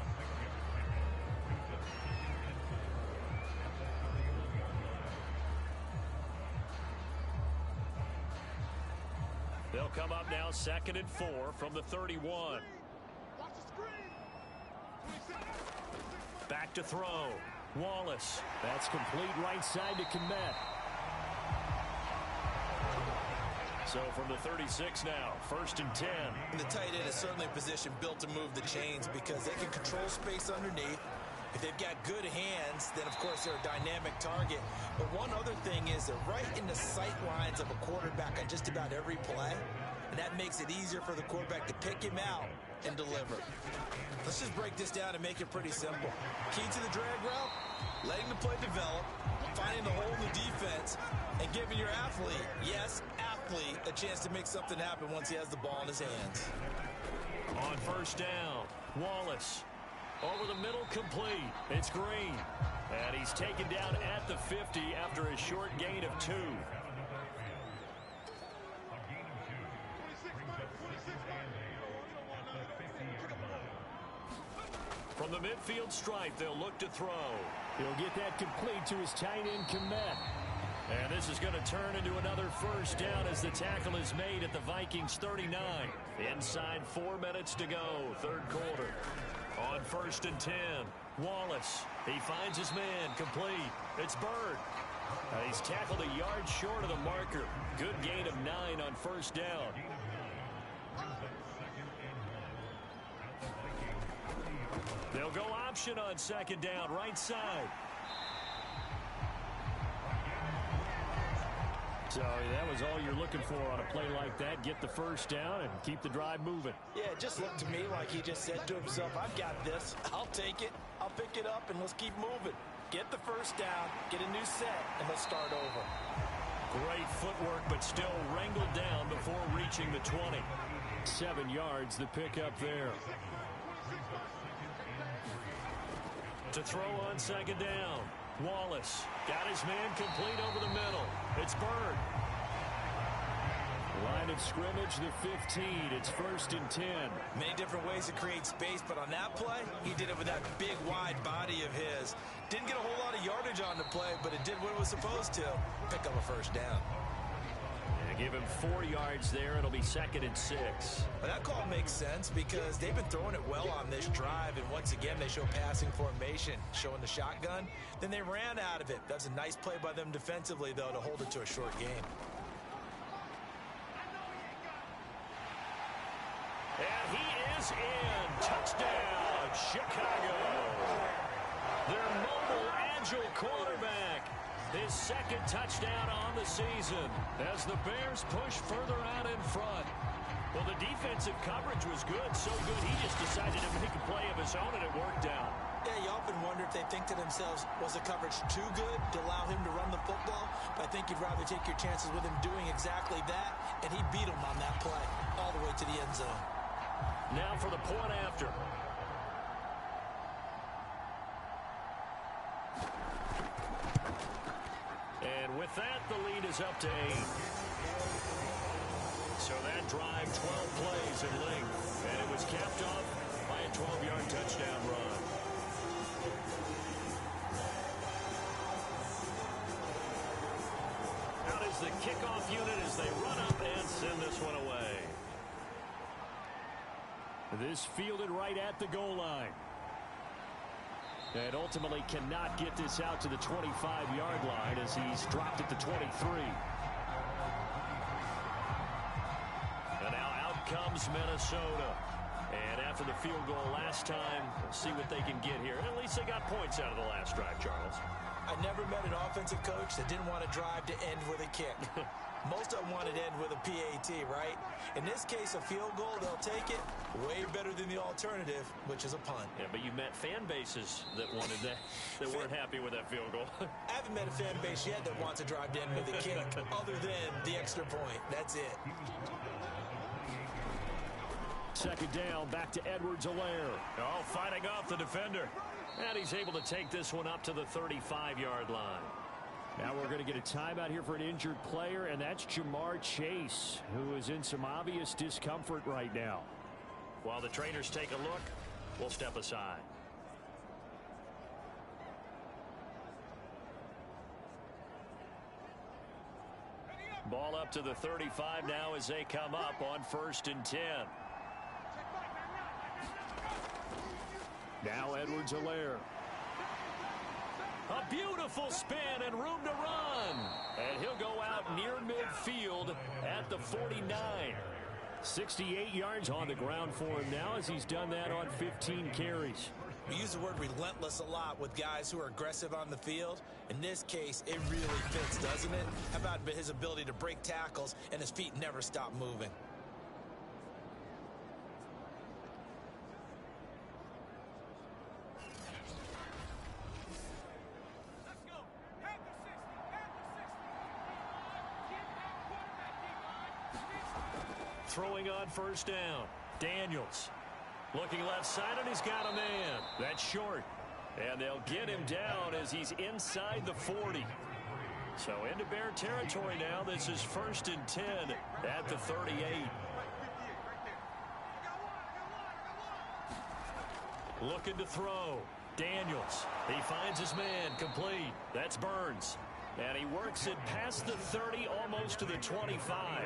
They'll come up now 2nd and 4 from the 31. Back to throw. Wallace. That's complete right side to Kmet. So from the 36 now, 1st and 10. And the tight end is certainly a position built to move the chains because they can control space underneath. If they've got good hands, then of course they're a dynamic target. But one other thing is they're right in the sight lines of a quarterback on just about every play. And that makes it easier for the quarterback to pick him out and deliver. Let's just break this down and make it pretty simple. Key to the drag route, letting the play develop, finding the hole in the defense, and giving your athlete, yes, athlete, a chance to make something happen once he has the ball in his hands. On 1st down, Wallace. Over the middle, complete. It's Green. And he's taken down at the 50 after a short gain of 2. From the midfield stripe, they'll look to throw. He'll get that complete to his tight end, Kmet. And this is going to turn into another 1st down as the tackle is made at the Vikings 39. Inside 4 minutes to go, 3rd quarter. On 1st and 10, Wallace. He finds his man, complete. It's Bird. He's tackled a yard short of the marker. Good gain of 9 on 1st down. They'll go option on 2nd down, right side. So that was all you're looking for on a play like that. Get the first down and keep the drive moving. Yeah, it just looked to me like he just said to himself, I've got this. I'll take it. I'll pick it up, and let's keep moving. Get the first down, get a new set, and let's start over. Great footwork, but still wrangled down before reaching the 20. 7 yards, the pickup there. To throw on second down. Wallace got his man complete over the middle. It's Bird. Line of scrimmage, the 15. It's 1st and 10. Many different ways to create space, but on that play, he did it with that big, wide body of his. Didn't get a whole lot of yardage on the play, but it did what it was supposed to. Pick up a first down. Give him 4 yards there. It'll be 2nd and 6. But that call makes sense because they've been throwing it well on this drive, and once again, they show passing formation, showing the shotgun. Then they ran out of it. That's a nice play by them defensively, though, to hold it to a short game. And he is in. Touchdown, Chicago. Their mobile, agile quarterback. His 2nd touchdown on the season as the Bears push further out in front. Well, the defensive coverage was good, so good he just decided to make a play of his own, and it worked out. Yeah, you often wonder if they think to themselves, was the coverage too good to allow him to run the football? But I think you'd rather take your chances with him doing exactly that, and he beat him on that play all the way to the end zone. Now for the point after. And with that, the lead is up to 8. So that drive, 12 plays in length, and it was capped off by a 12-yard touchdown run. Out is the kickoff unit as they run up and send this one away. This fielded right at the goal line. And ultimately cannot get this out to the 25-yard line as he's dropped at the 23. And now out comes Minnesota. And after the field goal last time, we'll see what they can get here. At least they got points out of the last drive, Charles. I never met an offensive coach that didn't want to drive to end with a kick. Most of them wanted to end with a PAT, right? In this case, a field goal, they'll take it. Way better than the alternative, which is a punt. Yeah, but you met fan bases that wanted that, that weren't happy with that field goal. I haven't met a fan base yet that wants to drive to end with a kick, other than the extra point. That's it. 2nd down, back to Edwards-Helaire. Oh, fighting off the defender. And he's able to take this one up to the 35-yard line. Now we're going to get a timeout here for an injured player, and that's Jamar Chase, who is in some obvious discomfort right now. While the trainers take a look, we'll step aside. Ball up to the 35 now as they come up on 1st and 10. Now Edwards-Helaire. A beautiful spin and room to run. And he'll go out near midfield at the 49. 68 yards on the ground for him now as he's done that on 15 carries. We use the word relentless a lot with guys who are aggressive on the field. In this case, it really fits, doesn't it? How about his ability to break tackles and his feet never stop moving? Throwing on 1st down. Daniels. Looking left side, and he's got a man. That's short. And they'll get him down as he's inside the 40. So into Bear territory now. This is 1st and 10 at the 38. Looking to throw. Daniels. He finds his man complete. That's Burns. And he works it past the 30, almost to the 25.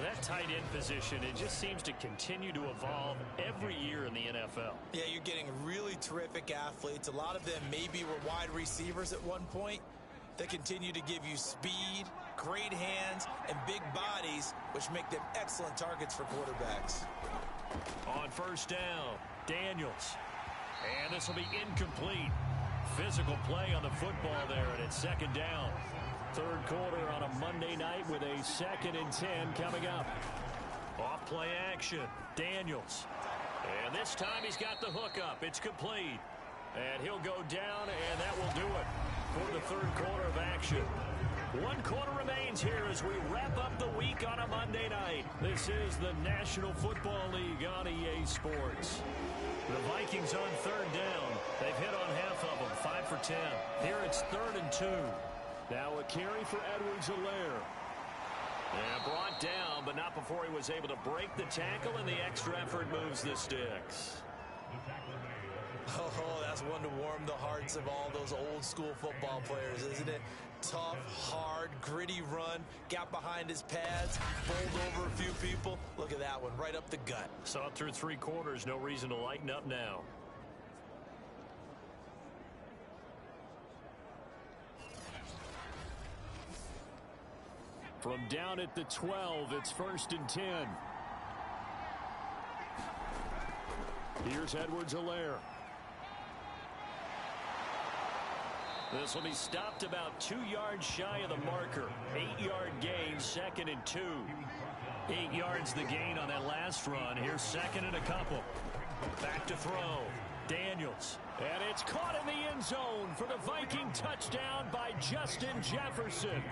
That tight end position, it just seems to continue to evolve every year in the NFL. Yeah, you're getting really terrific athletes. A lot of them maybe were wide receivers at one point. They continue to give you speed, great hands, and big bodies, which make them excellent targets for quarterbacks. On 1st down, Daniels. And this will be incomplete. Physical play on the football there, and it's 2nd down. Third quarter on a Monday night with a 2nd and 10 coming up. Off play action. Daniels. And this time he's got the hookup. It's complete. And he'll go down, and that will do it for the third quarter of action. 1 quarter remains here as we wrap up the week on a Monday night. This is the National Football League on EA Sports. The Vikings on 3rd down. They've hit on half of them, 5 for 10. Here it's 3rd and 2. Now a carry for Edwards-Helaire. And brought down, but not before he was able to break the tackle, and the extra effort moves the sticks. Oh, that's one to warm the hearts of all those old school football players, isn't it? Tough, hard, gritty run, got behind his pads, bowled over a few people. Look at that one, right up the gut. Saw it through 3 quarters, no reason to lighten up now. From down at the 12, it's 1st and 10. Here's Edwards-Helaire. This will be stopped about 2 yards shy of the marker. 8-yard gain, 2nd and 2. 8 yards the gain on that last run. Here's 2nd and a couple. Back to throw. Daniels. And it's caught in the end zone for the Viking touchdown by Justin Jefferson.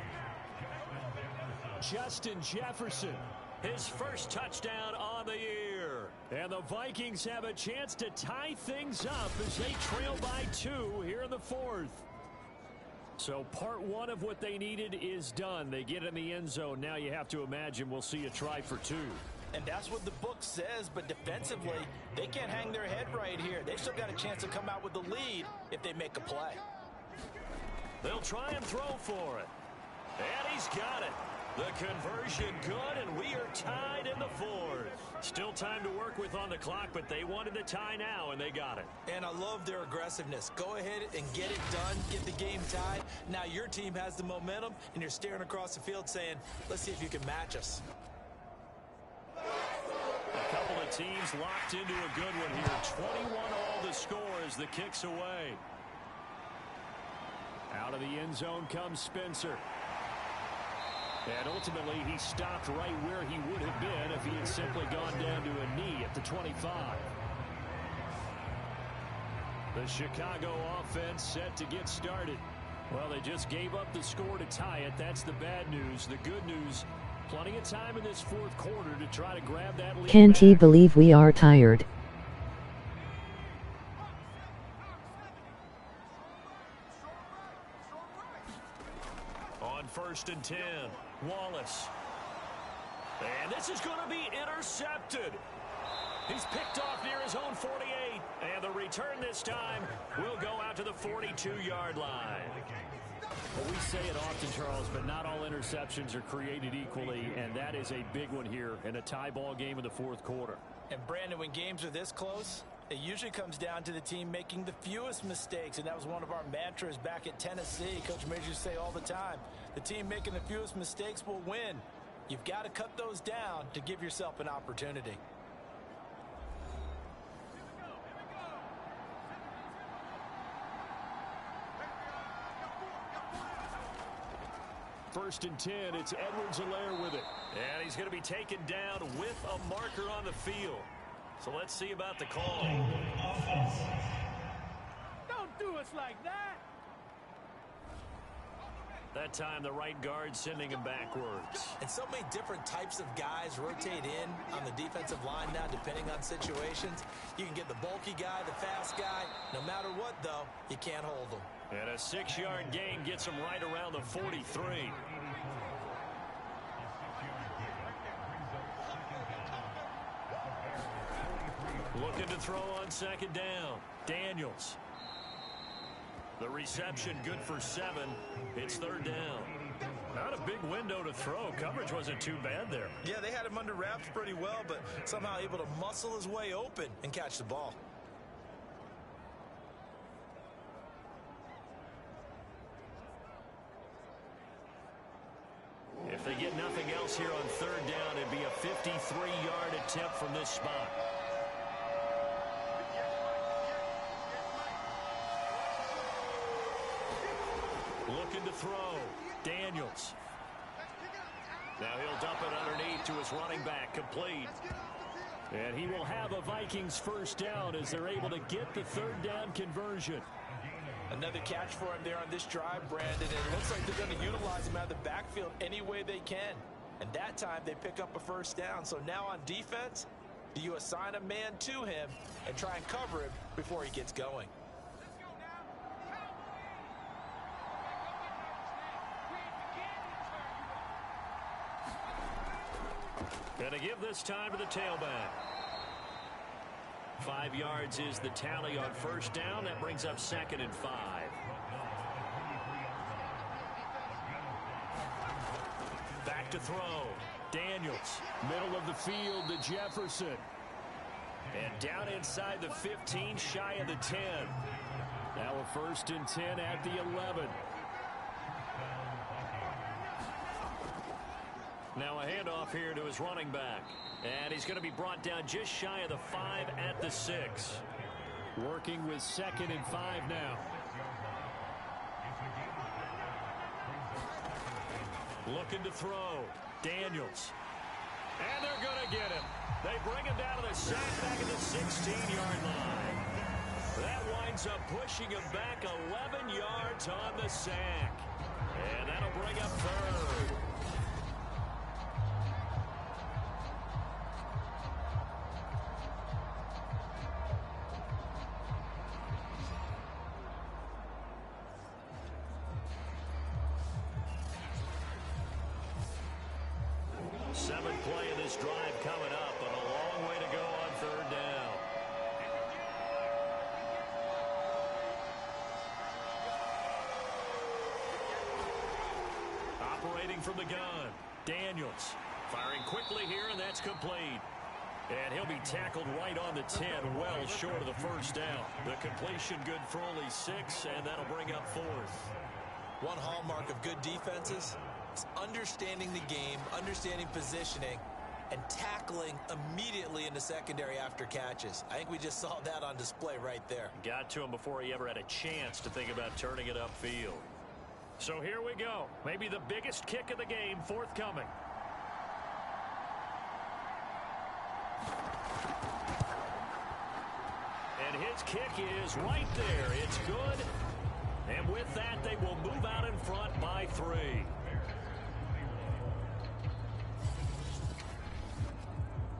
Justin Jefferson, his first touchdown on the year. And the Vikings have a chance to tie things up as they trail by 2 here in the 4th. So part 1 of what they needed is done. They get in the end zone. Now you have to imagine we'll see a try for 2. And that's what the book says, but defensively, they can't hang their head right here. They've still got a chance to come out with the lead if they make a play. They'll try and throw for it. And he's got it. The conversion good, and we are tied in the 4th. Still time to work with on the clock, but they wanted the tie now, and they got it. And I love their aggressiveness. Go ahead and get it done, get the game tied. Now your team has the momentum, and you're staring across the field saying, let's see if you can match us. A couple of teams locked into a good one here. 21 all the score as the kick's away. Out of the end zone comes Spencer. And ultimately, he stopped right where he would have been if he had simply gone down to a knee at the 25. The Chicago offense set to get started. Well, they just gave up the score to tie it. That's the bad news. The good news, plenty of time in this 4th quarter to try to grab that lead. Can't he believe we are tired? On 1st and 10, Wallace. And this is going to be intercepted. He's picked off near his own 48. And the return this time will go out to the 42-yard line. Well, we say it often, Charles, but not all interceptions are created equally, and that is a big one here in a tie ball game in the 4th quarter. And Brandon, when games are this close, it usually comes down to the team making the fewest mistakes, and that was one of our mantras back at Tennessee. Coach Major used to say all the time, the team making the fewest mistakes will win. You've got to cut those down to give yourself an opportunity. First and 10, it's Edwards-Helaire with it. And he's going to be taken down with a marker on the field. So let's see about the call. Don't do us like that. That time, the right guard sending him backwards. And so many different types of guys rotate in on the defensive line now, depending on situations. You can get the bulky guy, the fast guy. No matter what, though, you can't hold them. And a 6-yard gain gets him right around the 43. Looking to throw on 2nd down. Daniels. The reception good for 7. It's 3rd down. Not a big window to throw. Coverage wasn't too bad there. Yeah, they had him under wraps pretty well, but somehow able to muscle his way open and catch the ball. If they get nothing else here on 3rd down, it'd be a 53-yard attempt from this spot. Looking to throw. Daniels. Now he'll dump it underneath to his running back, complete. And he will have a Vikings first down as they're able to get the third down conversion. Another catch for him there on this drive, Brandon. And it looks like they're going to utilize him out of the backfield any way they can. And that time they pick up a first down. So now on defense, do you assign a man to him and try and cover him before he gets going? Going to give this time to the tailback. 5 yards is the tally on first down. That brings up 2nd and 5. Back to throw. Daniels, middle of the field to Jefferson. And down inside the 15, shy of the 10. Now a 1st and 10 at the 11. Now a handoff here to his running back. And he's going to be brought down just shy of the 5 at the 6. Working with 2nd and 5 now. Looking to throw. Daniels. And they're going to get him. They bring him down to the sack back at the 16-yard line. That winds up pushing him back 11 yards on the sack. And that'll bring up 3rd. Seventh play of this drive coming up, but a long way to go on 3rd down. Operating from the gun, Daniels firing quickly here, and that's complete. And he'll be tackled right on the 10, well short of the first down. The completion good for only 6, and that'll bring up 4th. One hallmark of good defenses is understanding the game, understanding positioning, and tackling immediately in the secondary after catches. I think we just saw that on display right there. Got to him before he ever had a chance to think about turning it upfield. So here we go. Maybe the biggest kick of the game forthcoming. And his kick is right there. It's good. And with that, they will move out in front by 3.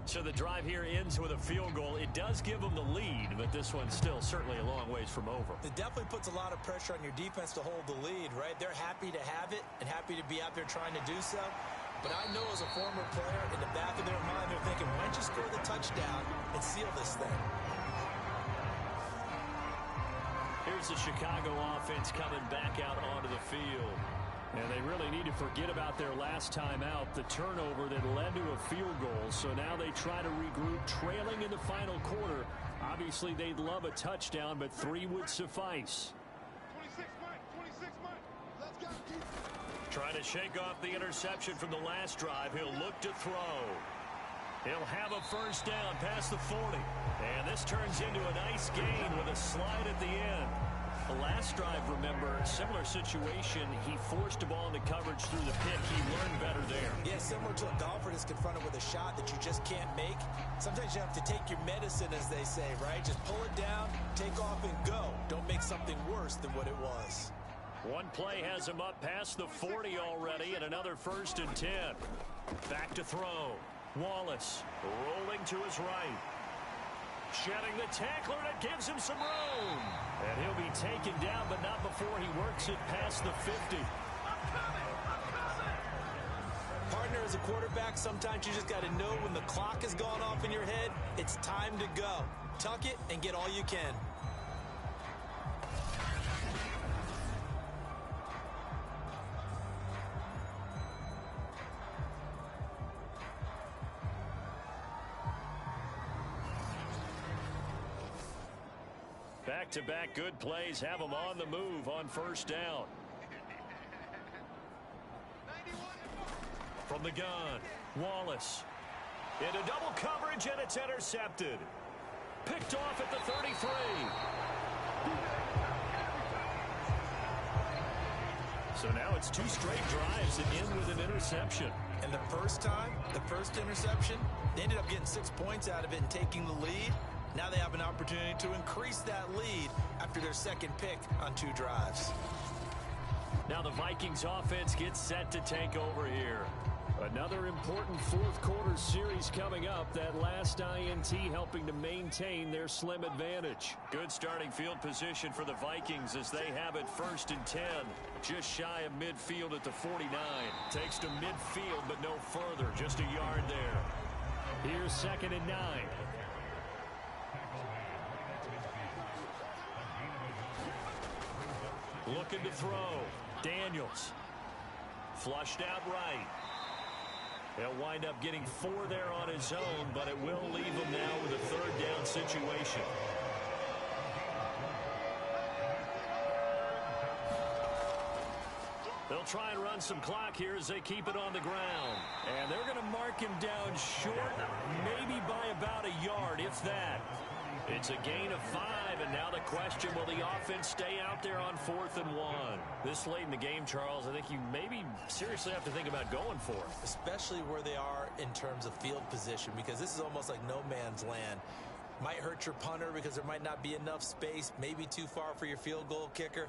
So the drive here ends with a field goal. It does give them the lead, but this one's still certainly a long ways from over. It definitely puts a lot of pressure on your defense to hold the lead, right? They're happy to have it and happy to be out there trying to do so. But I know as a former player, in the back of their mind, they're thinking, why don't you score the touchdown and seal this thing? Here's the Chicago offense coming back out onto the field. And they really need to forget about their last time out, the turnover that led to a field goal. So now they try to regroup, trailing in the final quarter. Obviously, they'd love a touchdown, but 3 would suffice. 26, Mike. Let's go. Trying to shake off the interception from the last drive. He'll look to throw. He'll have a first down past the 40. And this turns into a nice gain with a slide at the end. The last drive, remember, similar situation. He forced a ball into coverage through the pick. He learned better there. Yeah, similar to a golfer that's confronted with a shot that you just can't make. Sometimes you have to take your medicine, as they say, right? Just pull it down, take off, and go. Don't make something worse than what it was. One play has him up past the 40 already, and another 1st and 10. Back to throw. Wallace rolling to his right. Shedding the tackler, and it gives him some room. And he'll be taken down, but not before he works it past the 50. Partner, as a quarterback, sometimes you just got to know when the clock has gone off in your head, it's time to go. Tuck it and get all you can. Back-to-back good plays have them on the move on first down. From the gun, Wallace. Into double coverage, and it's intercepted. Picked off at the 33. So now it's 2 straight drives and in with an interception. And the first interception, they ended up getting 6 points out of it and taking the lead. Now they have an opportunity to increase that lead after their second pick on 2 drives. Now the Vikings offense gets set to take over here. Another important fourth quarter series coming up. That last INT helping to maintain their slim advantage. Good starting field position for the Vikings as they have it 1st and 10. Just shy of midfield at the 49. Takes to midfield but no further. Just a yard there. Here's 2nd and 9. Looking to throw. Daniels. Flushed out right. He'll wind up getting 4 there on his own, but it will leave him now with a 3rd down situation. They'll try and run some clock here as they keep it on the ground. And they're going to mark him down short, maybe by about a yard, if that. It's a gain of 5, and now the question, will the offense stay out there on 4th and 1? This late in the game, Charles, I think you maybe seriously have to think about going for it. Especially where they are in terms of field position, because this is almost like no man's land. Might hurt your punter because there might not be enough space, maybe too far for your field goal kicker.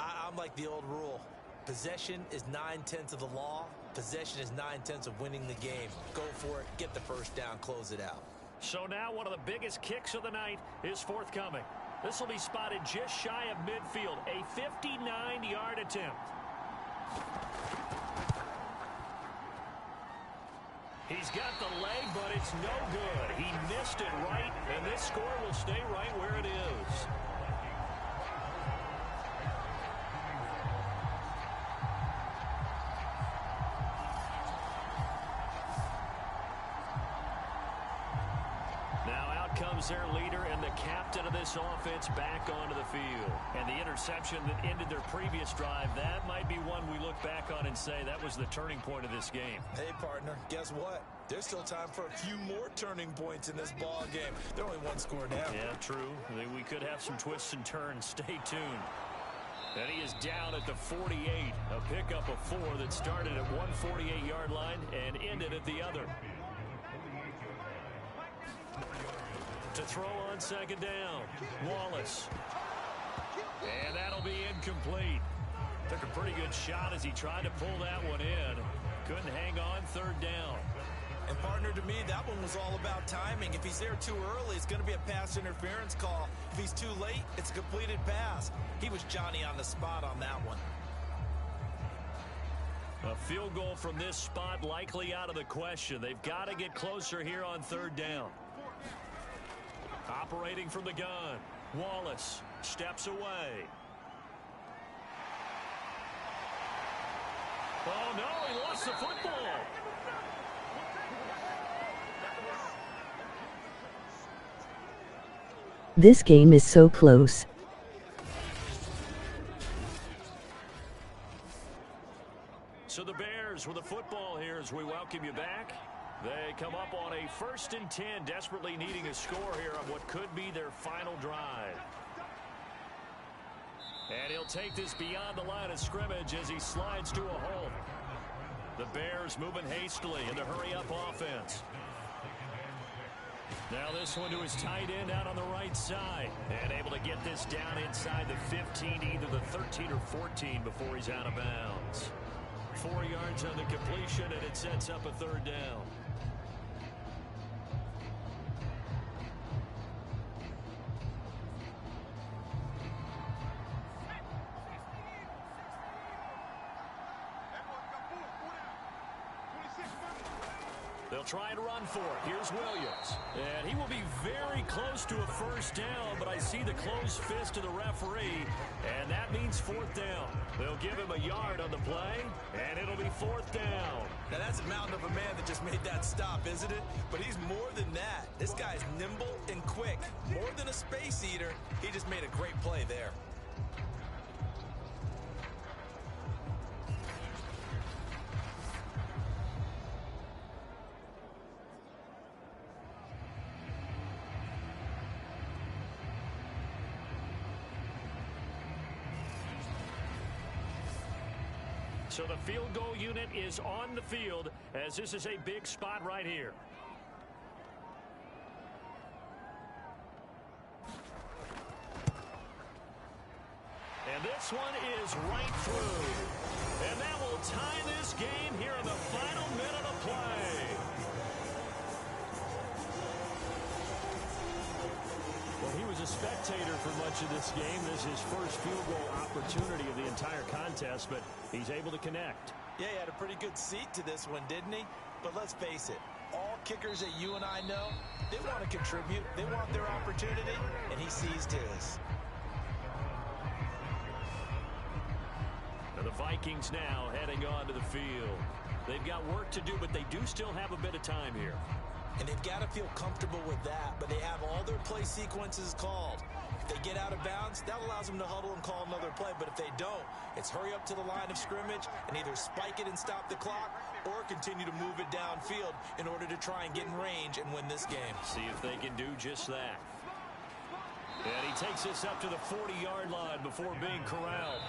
I'm like the old rule. Possession is 9/10 of the law. Possession is 9/10 of winning the game. Go for it, get the first down, close it out. So now one of the biggest kicks of the night is forthcoming. This will be spotted just shy of midfield. A 59-yard attempt. He's got the leg, but it's no good. He missed it right, and this score will stay right where it is. Comes their leader and the captain of this offense back onto the field. And the interception that ended their previous drive, that might be one we look back on and say that was the turning point of this game. Hey, partner, guess what? There's still time for a few more turning points in this ball game. They're only 1 score down. Yeah, true. We could have some twists and turns. Stay tuned. And he is down at the 48. A pickup of 4 that started at one 48-yard line and ended at the other. To throw on 2nd down. Wallace. And that'll be incomplete. Took a pretty good shot as he tried to pull that one in. Couldn't hang on 3rd down. And partner, to me, that one was all about timing. If he's there too early, it's going to be a pass interference call. If he's too late, it's a completed pass. He was Johnny on the spot on that one. A field goal from this spot likely out of the question. They've got to get closer here on 3rd down. Operating from the gun. Wallace steps away. Oh, no, he lost the football. This game is so close. So the Bears with the football here as we welcome you back. They come up on a 1st and 10, desperately needing a score here on what could be their final drive. And he'll take this beyond the line of scrimmage as he slides to a halt. The Bears moving hastily in the hurry-up offense. Now this one to his tight end out on the right side. And able to get this down inside the 15, either the 13 or 14 before he's out of bounds. 4 yards on the completion, and it sets up a 3rd down. They'll try and run for it. Here's Williams. And he will be very close to a 1st down, but I see the closed fist of the referee, and that means 4th down. They'll give him a yard on the play, and it'll be 4th down. Now, that's a mountain of a man that just made that stop, isn't it? But he's more than that. This guy's nimble and quick. More than a space eater, he just made a great play there. So the field goal unit is on the field as this is a big spot right here. And this one is right through. And that will tie this game here in the final minute of play. Well, he was a spectator for much of this game. This is his first field goal opportunity of the entire contest, but he's able to connect. Yeah, he had a pretty good seat to this one, didn't he? But let's face it, all kickers that you and I know, they want to contribute. They want their opportunity, and he seized his. The Vikings now heading onto the field. They've got work to do, but they do still have a bit of time here. And they've got to feel comfortable with that, but they have all their play sequences called. If they get out of bounds, that allows them to huddle and call another play. But if they don't, it's hurry up to the line of scrimmage and either spike it and stop the clock or continue to move it downfield in order to try and get in range and win this game. See if they can do just that. And he takes this up to the 40-yard line before being corralled.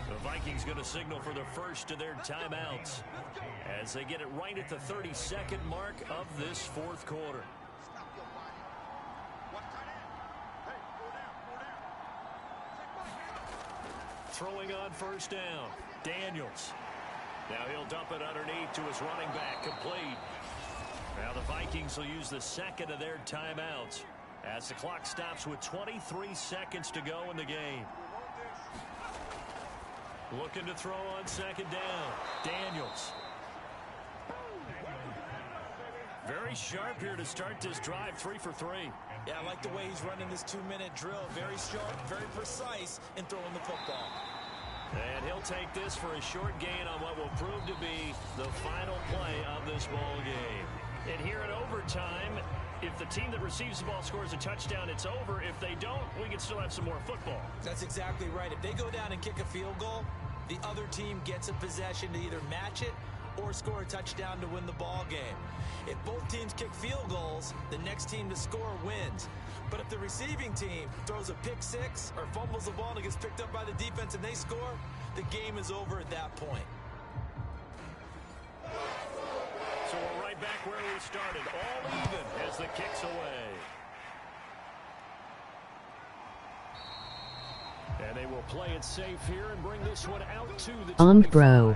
The Vikings going to signal for the first of their timeouts as they get it right at the 32nd mark of this fourth quarter. Throwing on first down, Daniels. Now he'll dump it underneath to his running back, complete. Now the Vikings will use the second of their timeouts as the clock stops with 23 seconds to go in the game. Looking to throw on second down. Daniels. Very sharp here to start this drive, 3 for 3. Yeah, I like the way he's running this 2-minute drill. Very sharp, very precise in throwing the football. And he'll take this for a short gain on what will prove to be the final play of this ball game. And here in overtime, if the team that receives the ball scores a touchdown, it's over. If they don't, we can still have some more football. That's exactly right. If they go down and kick a field goal, the other team gets a possession to either match it or score a touchdown to win the ball game. If both teams kick field goals, the next team to score wins. But if the receiving team throws a pick six or fumbles the ball and it gets picked up by the defense and they score, the game is over at that point. So we're right back where we started, all even as the kick's away. And they will play it safe here and bring this one out to the 25. Bro.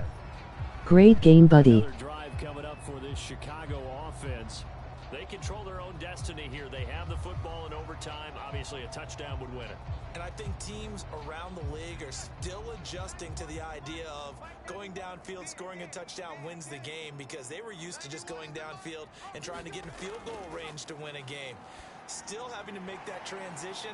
Great game, buddy. Another drive coming up for this Chicago offense. They control their own destiny here. They have the football in overtime. Obviously, a touchdown would win it. And I think teams around the league are still adjusting to the idea of going downfield, scoring a touchdown wins the game because they were used to just going downfield and trying to get in field goal range to win a game. Still having to make that transition.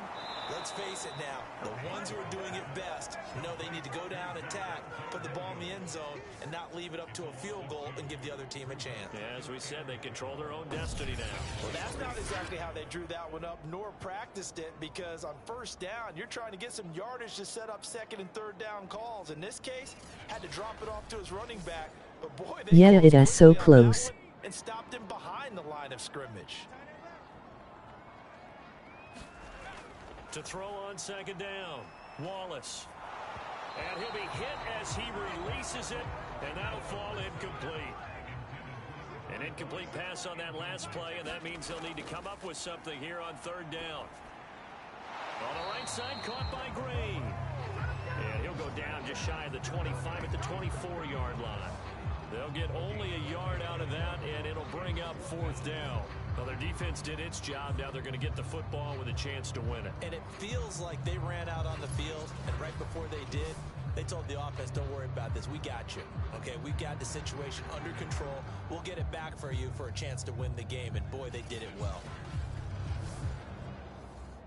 Let's face it now, the ones who are doing it best know they need to go down, attack, put the ball in the end zone, and not leave it up to a field goal and give the other team a chance. Yeah, as we said, they control their own destiny now. Well, that's not exactly how they drew that one up, nor practiced it, because on first down, you're trying to get some yardage to set up second and third down calls. In this case, had to drop it off to his running back, but boy, they it is so close. And stopped him behind the line of scrimmage. To throw on second down, Wallace. And he'll be hit as he releases it, and that'll fall incomplete. An incomplete pass on that last play, and that means he'll need to come up with something here on third down. On the right side, caught by Green. And he'll go down just shy of the 25 at the 24-yard line. They'll get only a yard out of that, and it'll bring up fourth down. Well, their defense did its job. Now they're going to get the football with a chance to win it. And it feels like they ran out on the field, and right before they did, they told the offense, don't worry about this. We got you. Okay, we've got the situation under control. We'll get it back for you for a chance to win the game. And, boy, they did it well.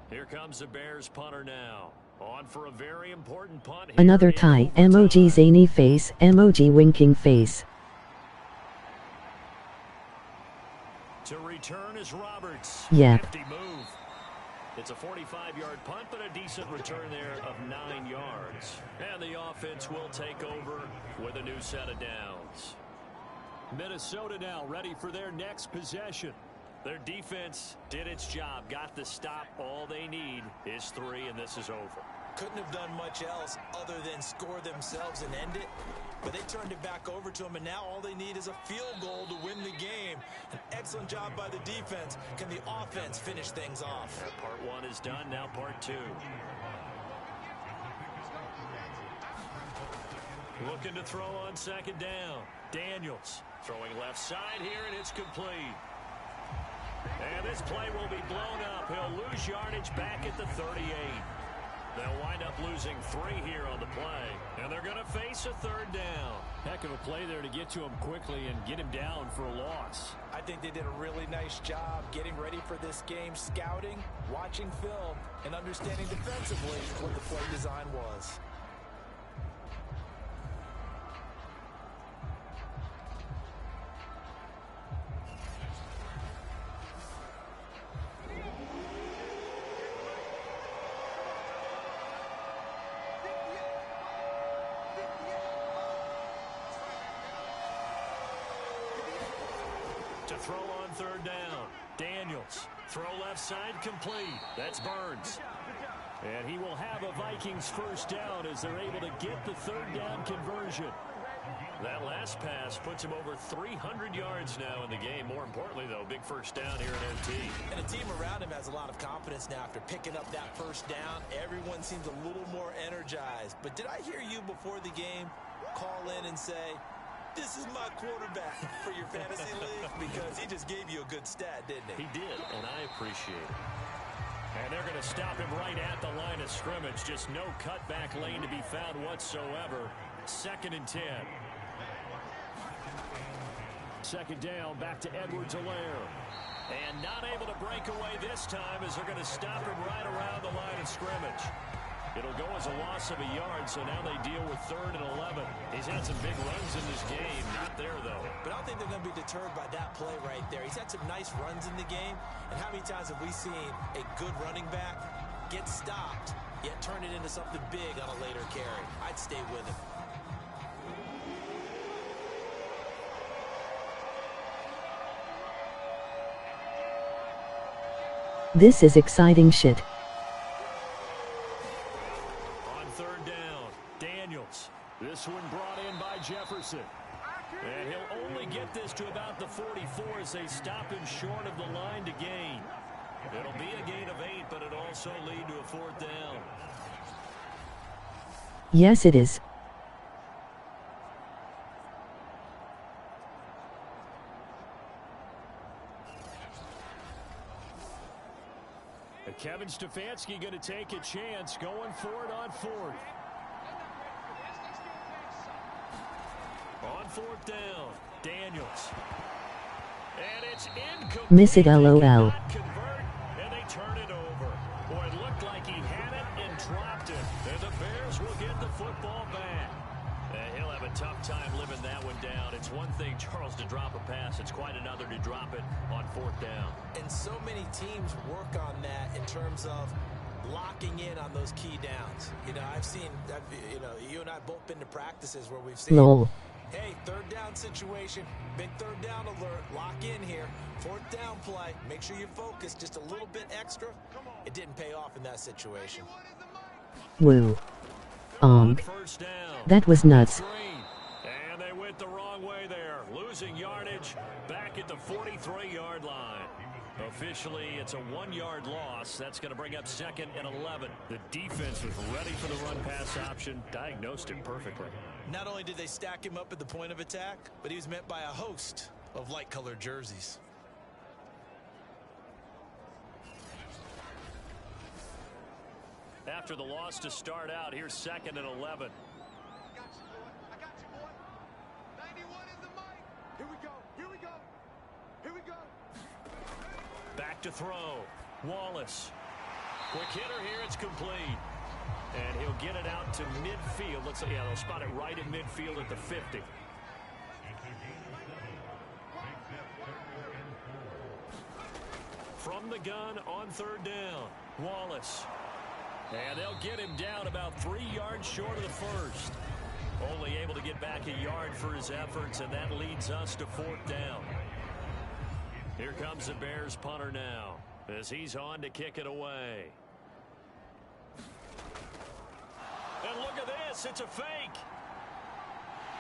Here comes the Bears punter now. On for a very important punt. Another tie. Emoji zany face. Emoji winking face. To return is Roberts. Yep. Hefty move. It's a 45-yard punt, but a decent return there of 9 yards. And the offense will take over with a new set of downs. Minnesota now ready for their next possession. Their defense did its job, got the stop. All they need is 3, and this is over. Couldn't have done much else other than score themselves and end it. But they turned it back over to them, and now all they need is a field goal to win the game. An excellent job by the defense. Can the offense finish things off? Part 1 is done, now part 2. Looking to throw on second down. Daniels throwing left side here, and it's complete. And this play will be blown up. He'll lose yardage back at the 38. They'll wind up losing 3 here on the play, and they're going to face a 3rd down. Heck of a play there to get to him quickly and get him down for a loss. I think they did a really nice job getting ready for this game, scouting, watching film, and understanding defensively what the play design was. To throw on 3rd down. Daniels. Throw left side complete. That's Burns. And he will have a Vikings 1st down as they're able to get the 3rd down conversion. That last pass puts him over 300 yards now in the game. More importantly, though, big 1st down here in OT. And the team around him has a lot of confidence now after picking up that 1st down. Everyone seems a little more energized. But did I hear you before the game call in and say, this is my quarterback for your fantasy league? Because he just gave you a good stat, didn't he? He did, and I appreciate it. And they're going to stop him right at the line of scrimmage. Just no cutback lane to be found whatsoever. 2nd and 10. 2nd down, back to Edwards-Helaire. And not able to break away this time as they're going to stop him right around the line of scrimmage. It'll go as a loss of a yard, so now they deal with 3rd and 11. He's had some big runs in this game. Not there, though. But I don't think they're going to be deterred by that play right there. He's had some nice runs in the game. And how many times have we seen a good running back get stopped, yet turn it into something big on a later carry? I'd stay with him. This is exciting shit. This one brought in by Jefferson. And he'll only get this to about the 44 as they stop him short of the line to gain. It'll be a gain of 8, but it'll also lead to a 4th down. Yes, it is. And Kevin Stefanski going to take a chance going for it on 4th. On 4th down, Daniels. And it's incomplete. Miss it, LOL. Convert, and they turn it over. Boy, it looked like he had it and dropped it. And the Bears will get the football back. And he'll have a tough time living that one down. It's one thing, Charles, to drop a pass. It's quite another to drop it on 4th down. And so many teams work on that in terms of locking in on those key downs. You know, you and I have both been to practices where we've seen, LOL. hey, 3rd down situation, big 3rd down alert, lock in here, 4th down play, make sure you're focused just a little bit extra. It didn't pay off in that situation. Woo. First down. That was nuts. And they went the wrong way there, losing yardage back at the 43-yard line. Officially, it's a 1-yard loss. That's going to bring up 2nd and 11. The defense was ready for the run-pass option, diagnosed it perfectly. Not only did they stack him up at the point of attack, but he was met by a host of light-colored jerseys. After the loss to start out, here's 2nd and 11. I got you, boy. 91 is the mic. Here we go. Here we go. Here we go. Back to throw. Wallace. Quick hitter here. It's complete. And he'll get it out to midfield. Looks like, yeah, they'll spot it right in midfield at the 50. From the gun on 3rd down. Wallace. And they'll get him down about 3 yards short of the first. Only able to get back a yard for his efforts, and that leads us to 4th down. Here comes the Bears punter now, as he's on to kick it away. And look at this, it's a fake.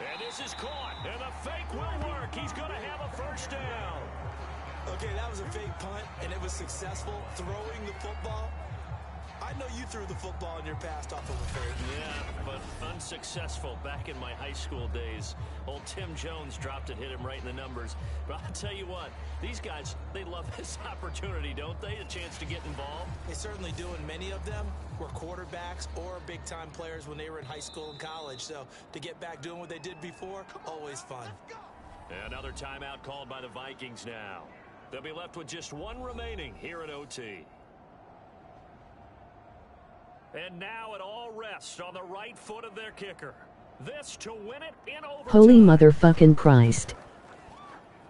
And this is caught, and the fake will work. He's going to have a first down. Okay, that was a fake punt, and it was successful. Throwing the football. I know you threw the football in your past off of a fake. Yeah, but unsuccessful back in my high school days. Old Tim Jones dropped it, hit him right in the numbers. But I'll tell you what, these guys, they love this opportunity, don't they? A chance to get involved. They certainly do, and many of them were quarterbacks or big-time players when they were in high school and college. So to get back doing what they did before, always fun. Another timeout called by the Vikings now. They'll be left with just one remaining here at OT. And now it all rests on the right foot of their kicker. This to win it in overtime. Holy motherfucking Christ.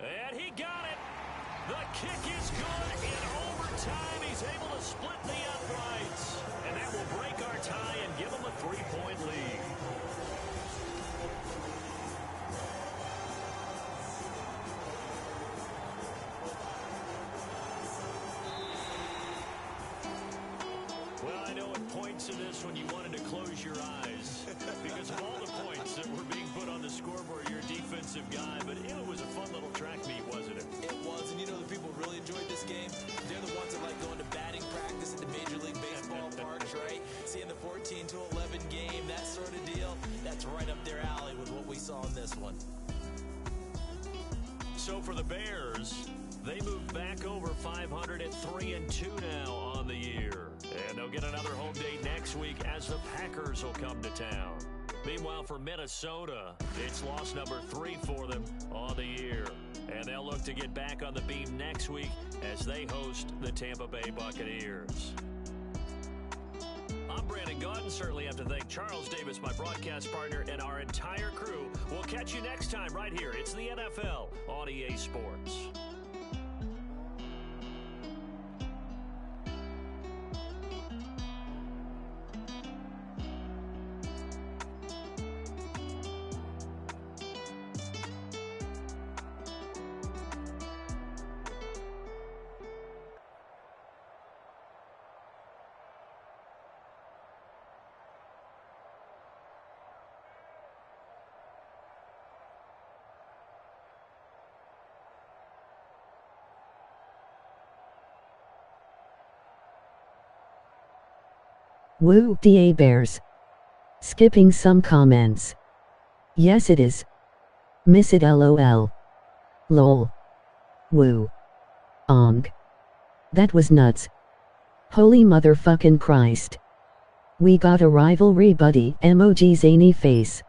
And he got it. The kick is good. In overtime, he's able to split the uprights. And that will break our tie and give him a 3-point lead. Well, I know at points in this when you wanted to close your eyes because of all the points that were being put on the scoreboard, you're a defensive guy, but it was a fun little track meet, wasn't it? It was, and you know the people who really enjoyed this game? They're the ones that like going to batting practice at the Major League Baseball parks, right? Seeing the 14-11 game, that sort of deal, that's right up their alley with what we saw in this one. So for the Bears, they move back over 500 at 3-2 now on the year. And they'll get another home date next week as the Packers will come to town. Meanwhile, for Minnesota, it's loss number 3 for them on the year. And they'll look to get back on the beam next week as they host the Tampa Bay Buccaneers. I'm Brandon Gaudin. Certainly have to thank Charles Davis, my broadcast partner, and our entire crew. We'll catch you next time right here. It's the NFL on EA Sports. Woo, DA Bears. Skipping some comments. Yes it is. Miss it LOL. Lol. Woo. Ong. That was nuts. Holy motherfucking Christ. We got a rivalry buddy, emoji zany face.